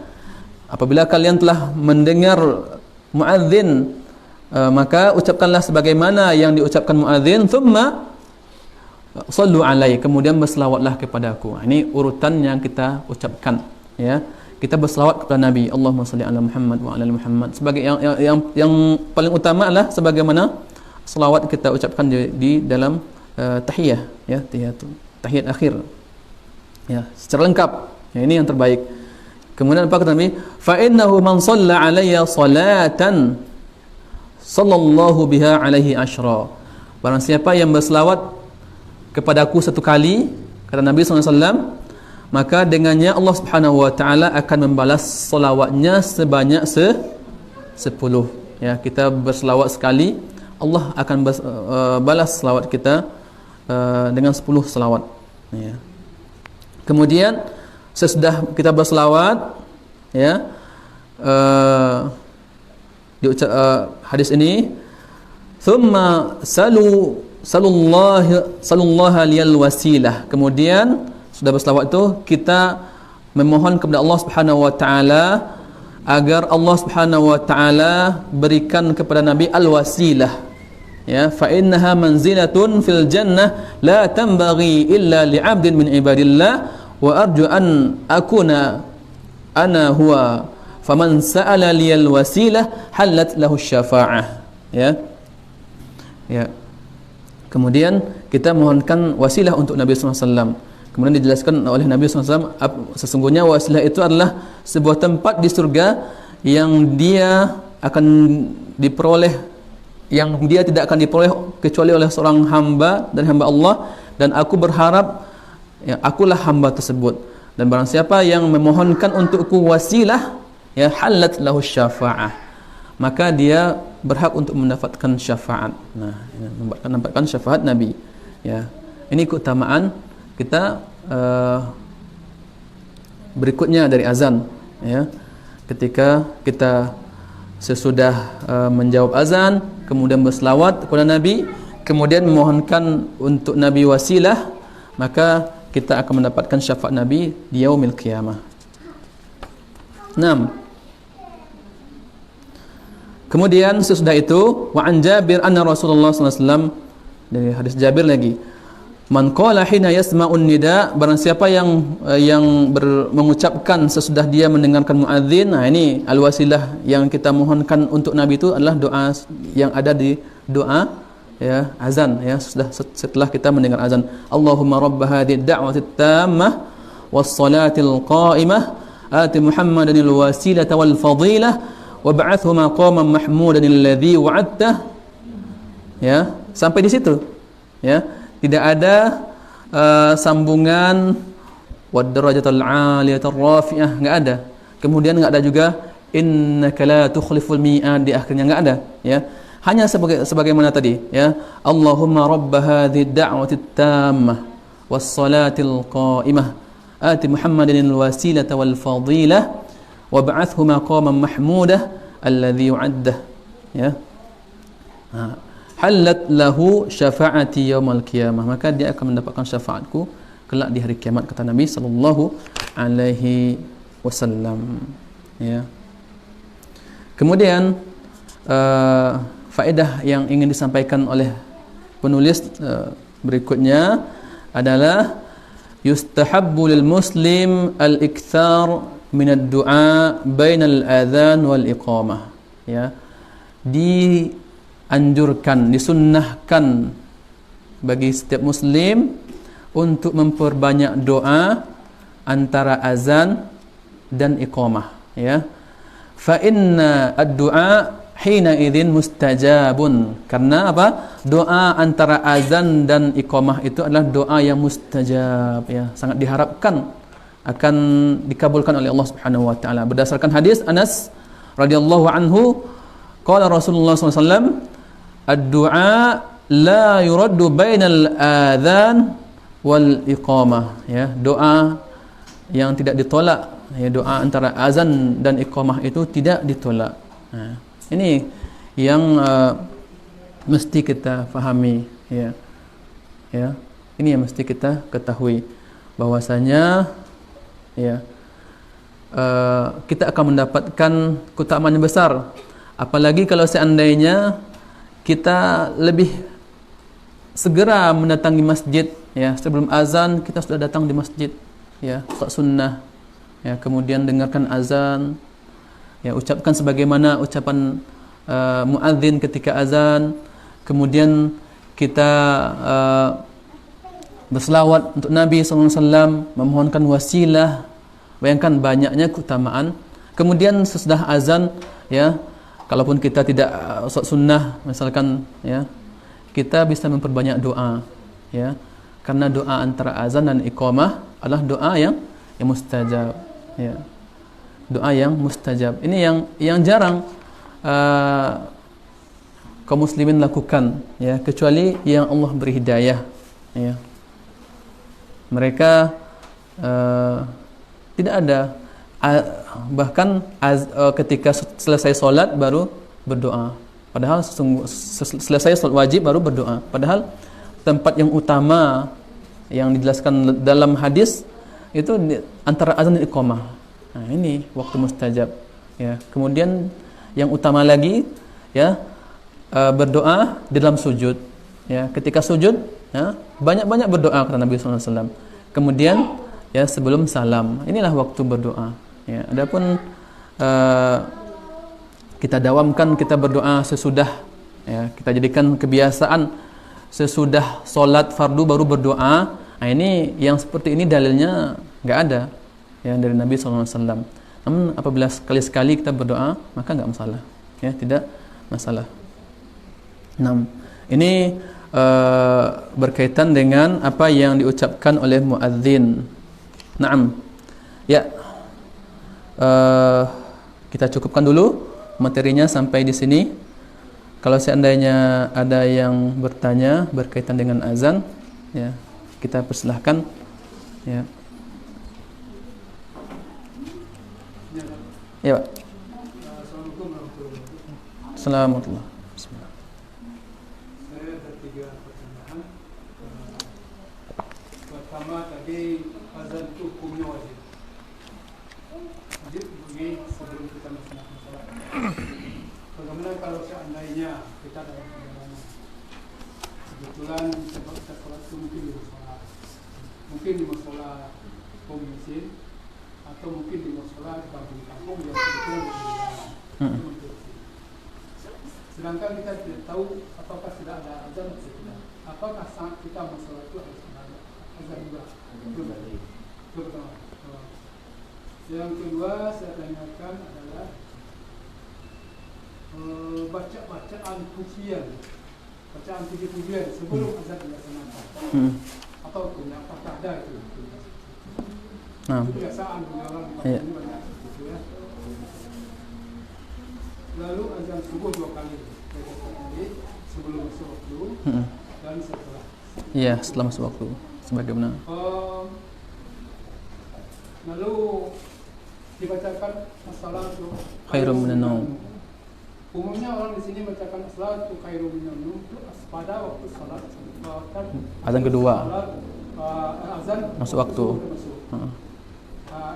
Apabila kalian telah mendengar muadzin, maka ucapkanlah sebagaimana yang diucapkan muadzin, thumma sallu alaihi, kemudian berselawatlah kepadaku. Ini urutan yang kita ucapkan, ya. Kita berselawat kepada Nabi, Allahumma shalli ala Muhammad wa ala Muhammad. Sebagai yang paling utama adalah sebagaimana selawat kita ucapkan di dalam tahiyah, ya, tahiyat akhir, ya, secara lengkap. Ya, ini yang terbaik. Kemudian apa kata Nabi? Fa innahu man shalla alayya salatan sallallahu biha alaihi asyra. Barang siapa yang berselawat kepadaku satu kali, kata Nabi SAW, maka dengannya Allah Subhanahu wa taala akan membalas selawatnya sebanyak 10. Ya, kita berselawat sekali, Allah akan balas selawat kita dengan 10 selawat. Ya. Kemudian sesudah kita berselawat, ya, hadis ini, thumma sallallahu liyal wasilah. Kemudian sudah berselawat itu kita memohon kepada Allah Subhanahu wa taala agar Allah Subhanahu wa taala berikan kepada Nabi al-wasilah, ya, fa innaha manzilatun fil jannah la tanbaghi illa li'abdin min ibadillah wa arju an akuna ana huwa faman sa'ala liyal wasilah halat lahu syafa'ah, ya. Ya. Kemudian kita mohonkan wasilah untuk Nabi SAW. Kemudian dijelaskan oleh Nabi SAW, sesungguhnya wasilah itu adalah sebuah tempat di surga yang dia akan diperoleh, yang dia tidak akan diperoleh kecuali oleh seorang hamba dan hamba Allah, dan aku berharap, ya, akulah hamba tersebut. Dan barang siapa yang memohonkan untukku wasilah, ya, halat lahu syafa'ah, maka dia berhak untuk mendapatkan syafaat. Nah, ya, mendapatkan syafaat Nabi. Ya, ini keutamaan kita berikutnya dari azan. Ya, ketika kita sesudah menjawab azan, kemudian berselawat kepada Nabi, kemudian memohonkan untuk Nabi wasilah, maka kita akan mendapatkan syafaat Nabi di yaumil qiyamah. 6. Kemudian sesudah itu, wa an Jabir anna Rasulullah sallallahu alaihi wasallam, dari hadis Jabir lagi, man qala hina yasma'un nida, barang siapa yang mengucapkan sesudah dia mendengarkan muadzin. Nah, ini al-wasilah yang kita mohonkan untuk Nabi itu adalah doa yang ada di doa, ya, azan, ya, setelah kita mendengar azan. Allahumma rabb hadhihi ad-da'wati at-tammah was-salatil qa'imah ati Muhammadan al-wasilata wal fadilah wab'athhu maqaman mahmudan alladhi wa'adtah. Ya, sampai di situ. Ya, tidak ada sambungan wad darajatul 'aliyatur rafi'ah, enggak ada. Kemudian enggak ada juga innaka la tukhliful mi'ad di akhirnya, enggak ada, ya. Hanya sebagaimana tadi, ya. Allahumma rabb hadhihi ad-da'wati at-tammah was-salatil qa'imah ati Muhammadan al-wasilata wal fadilah wab'athhu maqaman mahmudah alladhi yu'addah. Ya, halat lahu syafa'ati yaumal qiyamah, maka dia akan mendapatkan syafaatku kelak di hari kiamat, kata Nabi sallallahu alaihi wasallam. Ya, kemudian faedah yang ingin disampaikan oleh penulis berikutnya adalah yustahabbu lil muslim al-ikthar min ad-du'a bainal adhan wal iqamah. Ya, dianjurkan, disunnahkan bagi setiap muslim untuk memperbanyak doa antara azan dan iqamah. Ya, fa inna ad-du'a hina idzin mustajabun, karena apa? Doa antara azan dan iqamah itu adalah doa yang mustajab, ya, sangat diharapkan akan dikabulkan oleh Allah Subhanahu wa taala. Berdasarkan hadis Anas radhiyallahu anhu, qala Rasulullah sallallahu alaihi wasallam, ad-du'a la yuraddu bainal adzan wal iqamah. Ya, doa yang tidak ditolak, ya, doa antara azan dan iqamah itu tidak ditolak. Nah, ini yang mesti kita fahami, ya. Ya, ini yang mesti kita ketahui bahwasanya, ya, kita akan mendapatkan keutamaan yang besar, apalagi kalau seandainya kita lebih segera mendatangi masjid, ya, sebelum azan kita sudah datang di masjid, ya, salat sunnah, ya, kemudian dengarkan azan, ya, ucapkan sebagaimana ucapan muadzin ketika azan, kemudian kita berselawat untuk Nabi SAW, memohonkan wasilah. Bayangkan banyaknya keutamaan. Kemudian sesudah azan, ya, kalaupun kita tidak salat sunnah misalkan, ya, kita bisa memperbanyak doa, ya, karena doa antara azan dan iqamah adalah doa yang mustajab, ya, doa yang mustajab. Ini yang jarang kaum muslimin lakukan, ya, kecuali yang Allah beri hidayah, ya. Mereka tidak ada, bahkan ketika selesai solat baru berdoa, padahal selesai solat wajib baru berdoa, padahal tempat yang utama yang dijelaskan dalam hadis itu antara azan dan iqamah. Nah, ini waktu mustajab, ya. Kemudian yang utama lagi, ya, berdoa di dalam sujud, ya, ketika sujud, ya, banyak-banyak berdoa, kata Nabi SAW. Kemudian, ya, sebelum salam, inilah waktu berdoa, ya. Adapun kita dawamkan kita berdoa sesudah, ya, kita jadikan kebiasaan sesudah solat fardu baru berdoa. Nah, ini yang seperti ini dalilnya nggak ada, ya, dari Nabi SAW. Namun apabila sekali-sekali kita berdoa, maka nggak masalah, ya, tidak masalah. 6. Ini berkaitan dengan apa yang diucapkan oleh muadzin. Naam. Ya. kita cukupkan dulu materinya sampai di sini. Kalau seandainya ada yang bertanya berkaitan dengan azan, ya, kita persilahkan, ya. Ya, Pak. Assalamualaikum. Bismillah. Saya ada 3 pertanyaan. Pertama tadi azan itu hukumnya wajib. Wajib bagi sebelum kita melaksanakan salat. Bagaimana kalau seandainya kita dalam perjalanan, kebetulan sebab kita salat itu mungkin di musola pom bensin, atau mungkin di musola di kampung yang kebetulan di sedangkan kita tidak tahu apakah sudah ada azan atau tidak. Apakah saat kita musola itu harus ada azan juga? Itu pertama. Yang kedua saya tanyakan adalah bacaan pujian sebelum azan dilaksanakan. Atau tidak, apakah ada itu? Kebiasaan orang di kampung ini banyak gitu ya. Lalu azan subuh 2 kali, sebelum masuk waktu dan setelah. Iya, setelah masuk waktu, sebagaimana. Lalu dibacakan as-salatu Khairum minan naum. Umumnya orang di sini bacakan as-salatu khairum minan naum pada waktu salat, azan kedua. Azan masuk waktu.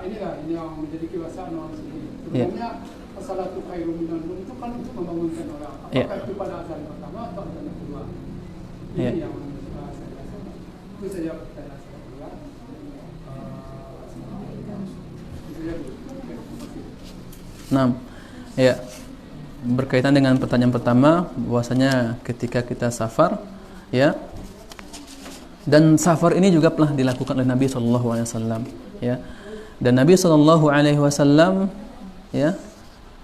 Ini yang menjadi kebiasaan orang sini. Sebelumnya as-salatu khairum minan naum itu kan untuk membangunkan orang. Apakah itu pada azan pertama atau azan yang kedua? Ini yang saya rasa. Itu saja pertanyaan saya kedua. Nah, ya, berkaitan dengan pertanyaan pertama, bahwasanya ketika kita safar, ya, dan safar ini juga pernah dilakukan oleh Nabi SAW, ya, dan Nabi SAW, ya,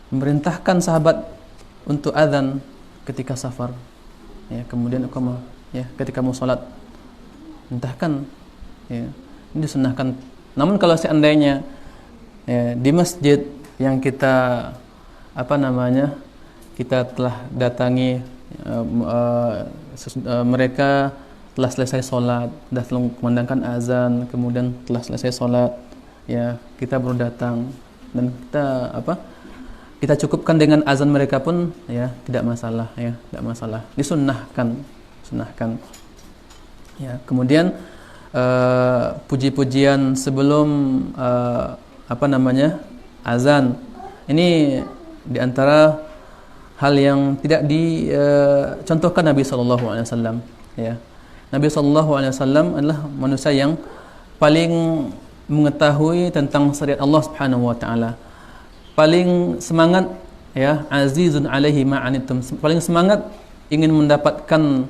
memerintahkan sahabat untuk azan ketika safar, ya, kemudian ya, ketika mau sholat, perintahkan, ya, ini disunahkan. Namun kalau seandainya, ya, di masjid yang kita kita telah datangi, mereka telah selesai sholat, telah kumandangkan azan, kemudian telah selesai sholat, ya, kita baru datang dan kita cukupkan dengan azan mereka pun, ya, tidak masalah, ya, tidak masalah, disunnahkan. Ya, kemudian puji-pujian sebelum azan, ini diantara hal yang tidak dicontohkan Nabi SAW. Ya, Nabi SAW adalah manusia yang paling mengetahui tentang syariat Allah Subhanahu Wa Taala, paling semangat, ya, azizun alaihi ma'anitum, paling semangat ingin mendapatkan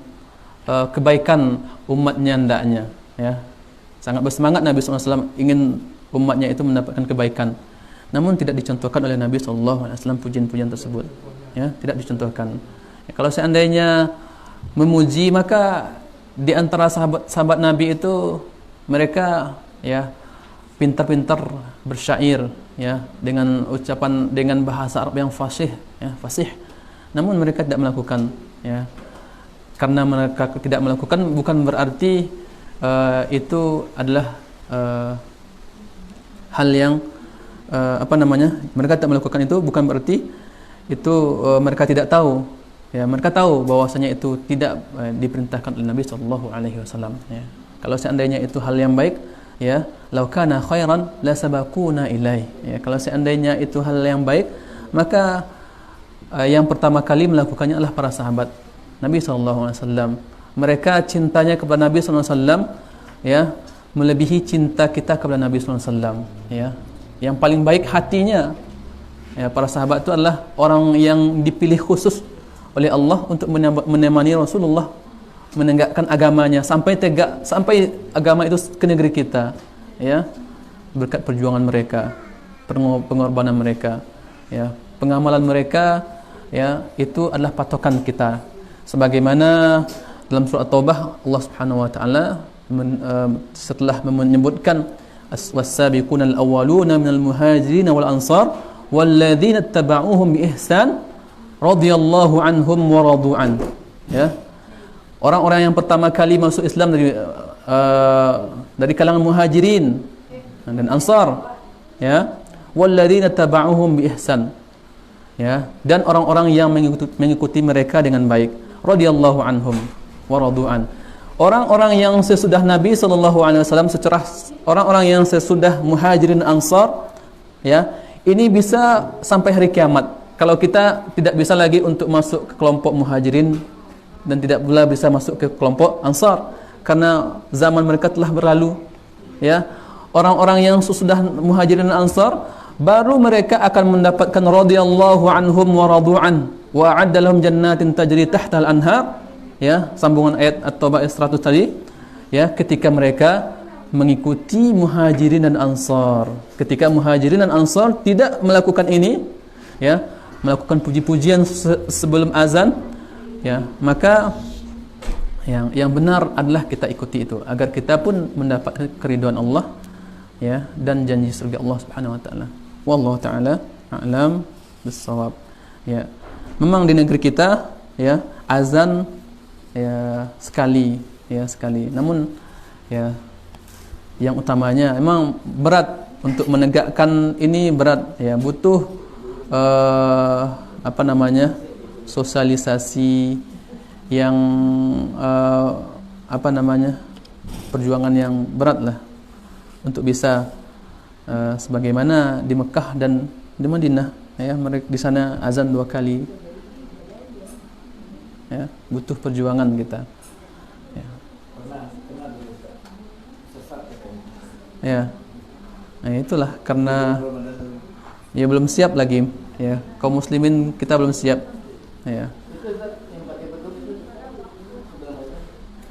kebaikan umatnya hendaknya, ya, sangat bersemangat Nabi SAW ingin umatnya itu mendapatkan kebaikan. Namun tidak dicontohkan oleh Nabi SAW pujian-pujian tersebut, ya, tidak dicontohkan. Ya, kalau seandainya memuji, maka di antara sahabat Nabi itu mereka, ya, pintar-pintar bersyair, ya, dengan ucapan, dengan bahasa Arab yang fasih, ya, fasih. Namun mereka tidak melakukan, ya. Karena mereka tidak melakukan bukan berarti itu adalah hal yang mereka tidak melakukan itu bukan berarti itu mereka tidak tahu, ya, mereka tahu bahwasanya itu tidak diperintahkan oleh Nabi SAW, ya. Kalau seandainya itu hal yang baik, ya, law kana khairan la sabaquna ilai, ya, kalau seandainya itu hal yang baik, maka yang pertama kali melakukannya adalah para sahabat Nabi SAW. Mereka cintanya kepada Nabi SAW, ya, melebihi cinta kita kepada Nabi SAW, ya. Yang paling baik hatinya, ya, para sahabat itu adalah orang yang dipilih khusus oleh Allah untuk menemani Rasulullah menegakkan agamanya sampai tegak, sampai agama itu ke negeri kita, ya, berkat perjuangan mereka, pengorbanan mereka, ya, pengamalan mereka, ya, itu adalah patokan kita. Sebagaimana dalam surah At-Taubah Allah Subhanahu wa taala setelah menyebutkan was-sabiquna al-awwaluna minal muhajirin wal ansar walladzina tabauhum bi ihsan radhiyallahu anhum wa radu an. Ya. Orang-orang yang pertama kali masuk Islam dari kalangan Muhajirin dan Ansar, ya. Walladzina tabauhum bi ihsan. Ya, dan orang-orang yang mengikuti mereka dengan baik, radhiyallahu anhum wa radu an. Orang-orang yang sesudah Nabi sallallahu alaihi wasallam, secerah orang-orang yang sesudah Muhajirin Ansar, ya, ini bisa sampai hari kiamat. Kalau kita tidak bisa lagi untuk masuk ke kelompok Muhajirin dan tidak pula bisa masuk ke kelompok Ansar karena zaman mereka telah berlalu, ya. Orang-orang yang sesudah Muhajirin Ansar baru mereka akan mendapatkan radhiyallahu anhum wa radu an wa a'adda lahum jannatin tajri tahtal anhar, ya, sambungan ayat At-Taubah 100 tadi, ya, ketika mereka mengikuti Muhajirin dan Ansar. Ketika Muhajirin dan Ansar tidak melakukan ini, ya, melakukan puji-pujian sebelum azan, ya, maka yang benar adalah kita ikuti itu agar kita pun mendapat keridhaan Allah, ya, dan janji surga Allah Subhanahu wa taala. Wallahu taala a'lam bissawab. Ya. Memang di negeri kita, ya, azan, ya, sekali. Namun, ya, yang utamanya memang berat untuk menegakkan ini, berat, ya, butuh sosialisasi yang perjuangan yang berat lah untuk bisa sebagaimana di Mekah dan di Madinah, ya, mereka di sana azan 2 kali, ya, butuh perjuangan kita, ya. Ya, nah itulah karena ya belum siap lagi, ya, kaum muslimin kita belum siap, ya.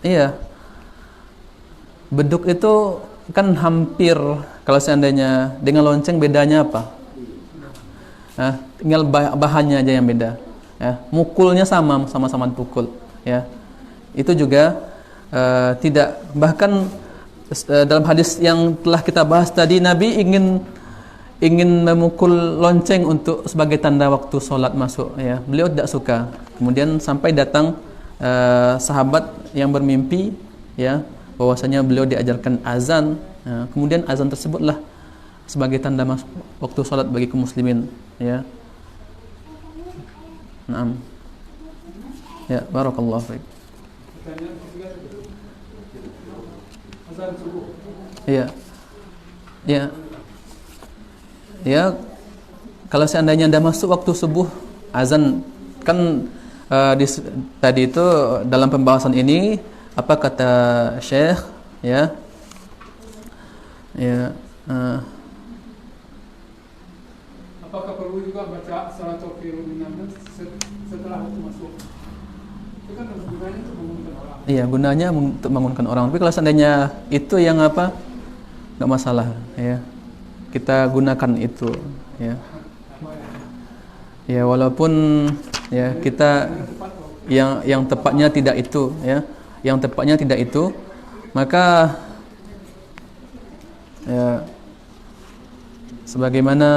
Iya, beduk itu kan hampir, kalau seandainya dengan lonceng bedanya apa? Nah, tinggal bahannya aja yang beda, ya. Mukulnya sama-sama pukul, ya. Itu juga tidak, bahkan dalam hadis yang telah kita bahas tadi, Nabi ingin memukul lonceng untuk sebagai tanda waktu sholat masuk, ya. Beliau tidak suka. Kemudian sampai datang sahabat yang bermimpi, ya, bahwasanya beliau diajarkan azan. Nah, kemudian azan tersebutlah sebagai tanda waktu sholat bagi kaum muslimin, ya. Naam. Ya, barakallahu fiik. Azan subuh. Iya. Ya. Ya, kalau seandainya anda masuk waktu subuh, azan kan tadi itu dalam pembahasan ini apa kata Syekh, ya, ya, apakah perlu juga baca salatul firman setelah waktu masuk? Itu kan gunanya untuk membangunkan orang. Iya, gunanya untuk membangunkan orang. Tapi kalau seandainya itu yang apa, nggak masalah, ya, kita gunakan itu, ya. Ya, walaupun, ya, kita yang tepatnya tidak itu, ya, yang tepatnya tidak itu, maka, ya, sebagaimana,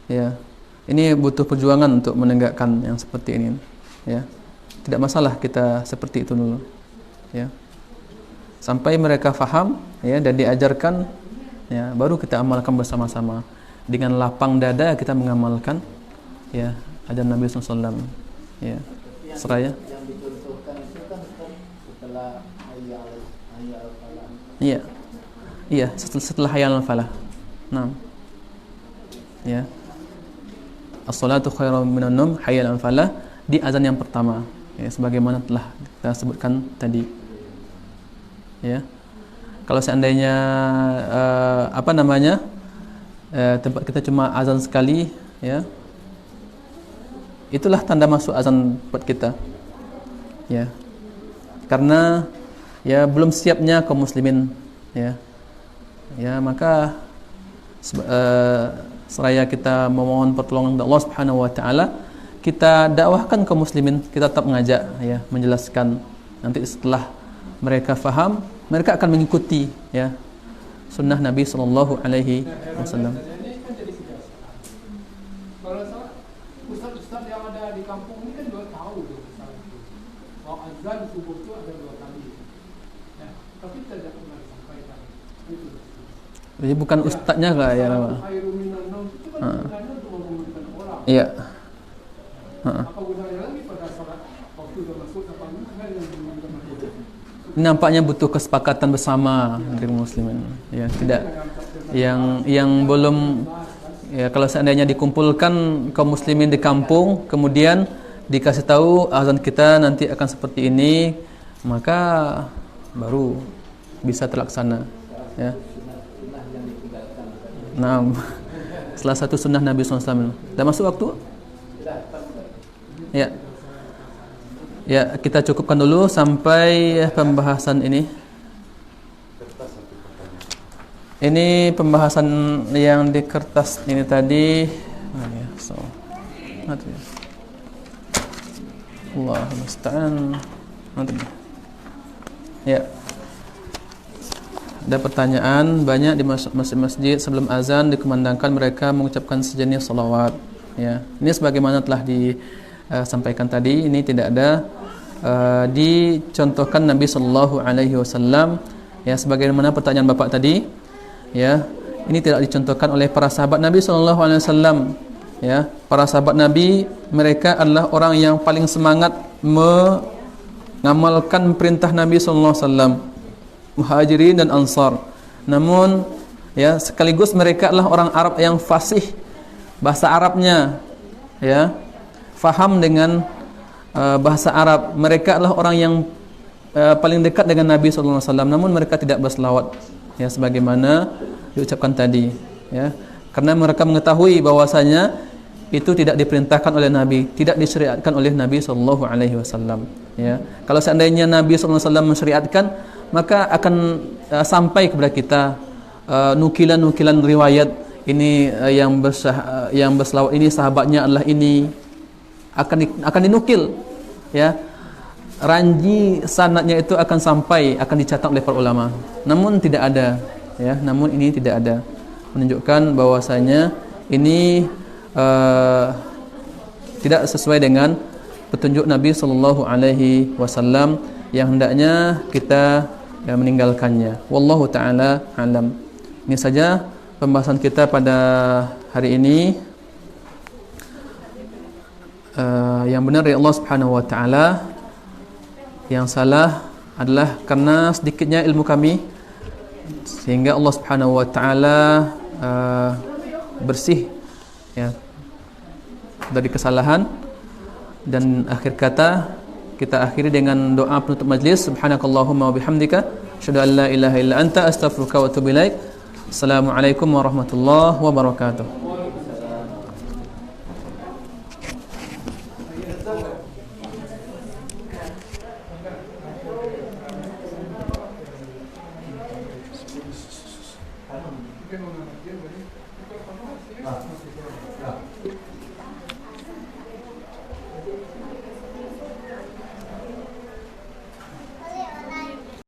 ya, ini butuh perjuangan untuk menegakkan yang seperti ini, ya. Tidak masalah kita seperti itu dulu, ya, sampai mereka faham, ya, dan diajarkan, ya, baru kita amalkan bersama-sama. Dengan lapang dada kita mengamalkan, ya, ajaran Nabi SAW, ya, seraya. Yang dicontohkan itu kan setelah hayya al-falah. Iya, iya, setelah hayya al-falah. Nah, ya, as-salatu khairum minan naum, hayya al-falah di azan yang pertama, ya, sebagaimana telah kita sebutkan tadi, ya. Kalau seandainya tempat kita cuma azan sekali, ya, itulah tanda masuk azan buat kita, ya, karena, ya, belum siapnya kaum muslimin, ya, ya, maka seraya kita memohon pertolongan dari Allah Subhanahu wa taala, kita dakwahkan kaum muslimin, kita tetap mengajak, ya, menjelaskan. Nanti setelah mereka faham, mereka akan mengikuti, ya, sunnah Nabi sallallahu alaihi wasallam. ustaz yang ada di kampung ini kan juga tahu dia masalah itu. Bahwa azan subuh itu ada 2 kali. Ya, tapi tidak pernah disampaikan. Itu. Jadi bukan ustadznya lah ya nama. Khairun minan naum itu kan gunanya untuk membangunkan orang. Iya. Apa gunanya lagi pada salat waktu sudah masuk apa kan yang membangunkan orang. Nampaknya butuh kesepakatan bersama dari muslimin. Ya, tidak yang belum ya, kalau seandainya dikumpulkan kaum muslimin di kampung kemudian dikasih tahu azan kita nanti akan seperti ini, maka baru bisa terlaksana ya. Nah, salah satu sunnah Nabi SAW. Dah masuk waktu? Ya. Ya, kita cukupkan dulu sampai pembahasan ini. Ini pembahasan yang di kertas ini tadi. So, Allah musta'an. Ya. Ada pertanyaan banyak di masjid sebelum azan dikumandangkan mereka mengucapkan sejenis salawat. Ya, ini sebagaimana telah disampaikan tadi, ini tidak ada dicontohkan Nabi Sallallahu Alaihi Wasallam. Ya, sebagaimana pertanyaan bapak tadi, ya, ini tidak dicontohkan oleh para sahabat Nabi Sallallahu Alaihi Wasallam. Ya, para sahabat Nabi mereka adalah orang yang paling semangat mengamalkan perintah Nabi Sallallahu Alaihi Wasallam. Muhajirin dan Ansar. Namun ya sekaligus mereka adalah orang Arab yang fasih bahasa Arabnya, ya, faham dengan bahasa Arab. Mereka adalah orang yang paling dekat dengan Nabi sallallahu alaihi wasallam, namun mereka tidak berselawat ya sebagaimana diucapkan tadi, ya. Karena mereka mengetahui bahwasanya itu tidak diperintahkan oleh Nabi, tidak disyariatkan oleh Nabi sallallahu alaihi wasallam, ya. Kalau seandainya Nabi sallallahu alaihi wasallam mensyariatkan, maka akan sampai kepada kita nukilan-nukilan riwayat ini yang berselawat ini sahabatnya adalah ini akan dinukil, ya. Ranji sanadnya itu akan sampai, akan dicatat oleh para ulama. Namun tidak ada, ya. Namun ini tidak ada, menunjukkan bahwasanya ini tidak sesuai dengan petunjuk Nabi sallallahu alaihi wasallam yang hendaknya kita meninggalkannya. Wallahu taala alam. Ini saja pembahasan kita pada hari ini. Yang benar dari Allah Subhanahu wa taala, yang salah adalah karena sedikitnya ilmu kami, sehingga Allah Subhanahu wa taala bersih ya dari kesalahan. Dan akhir kata kita akhiri dengan doa penutup majlis. Subhanakallahumma wa bihamdika asyhadu an la ilaha illa anta astaghfiruka wa atubu ilaik. Assalamualaikum warahmatullahi wabarakatuh.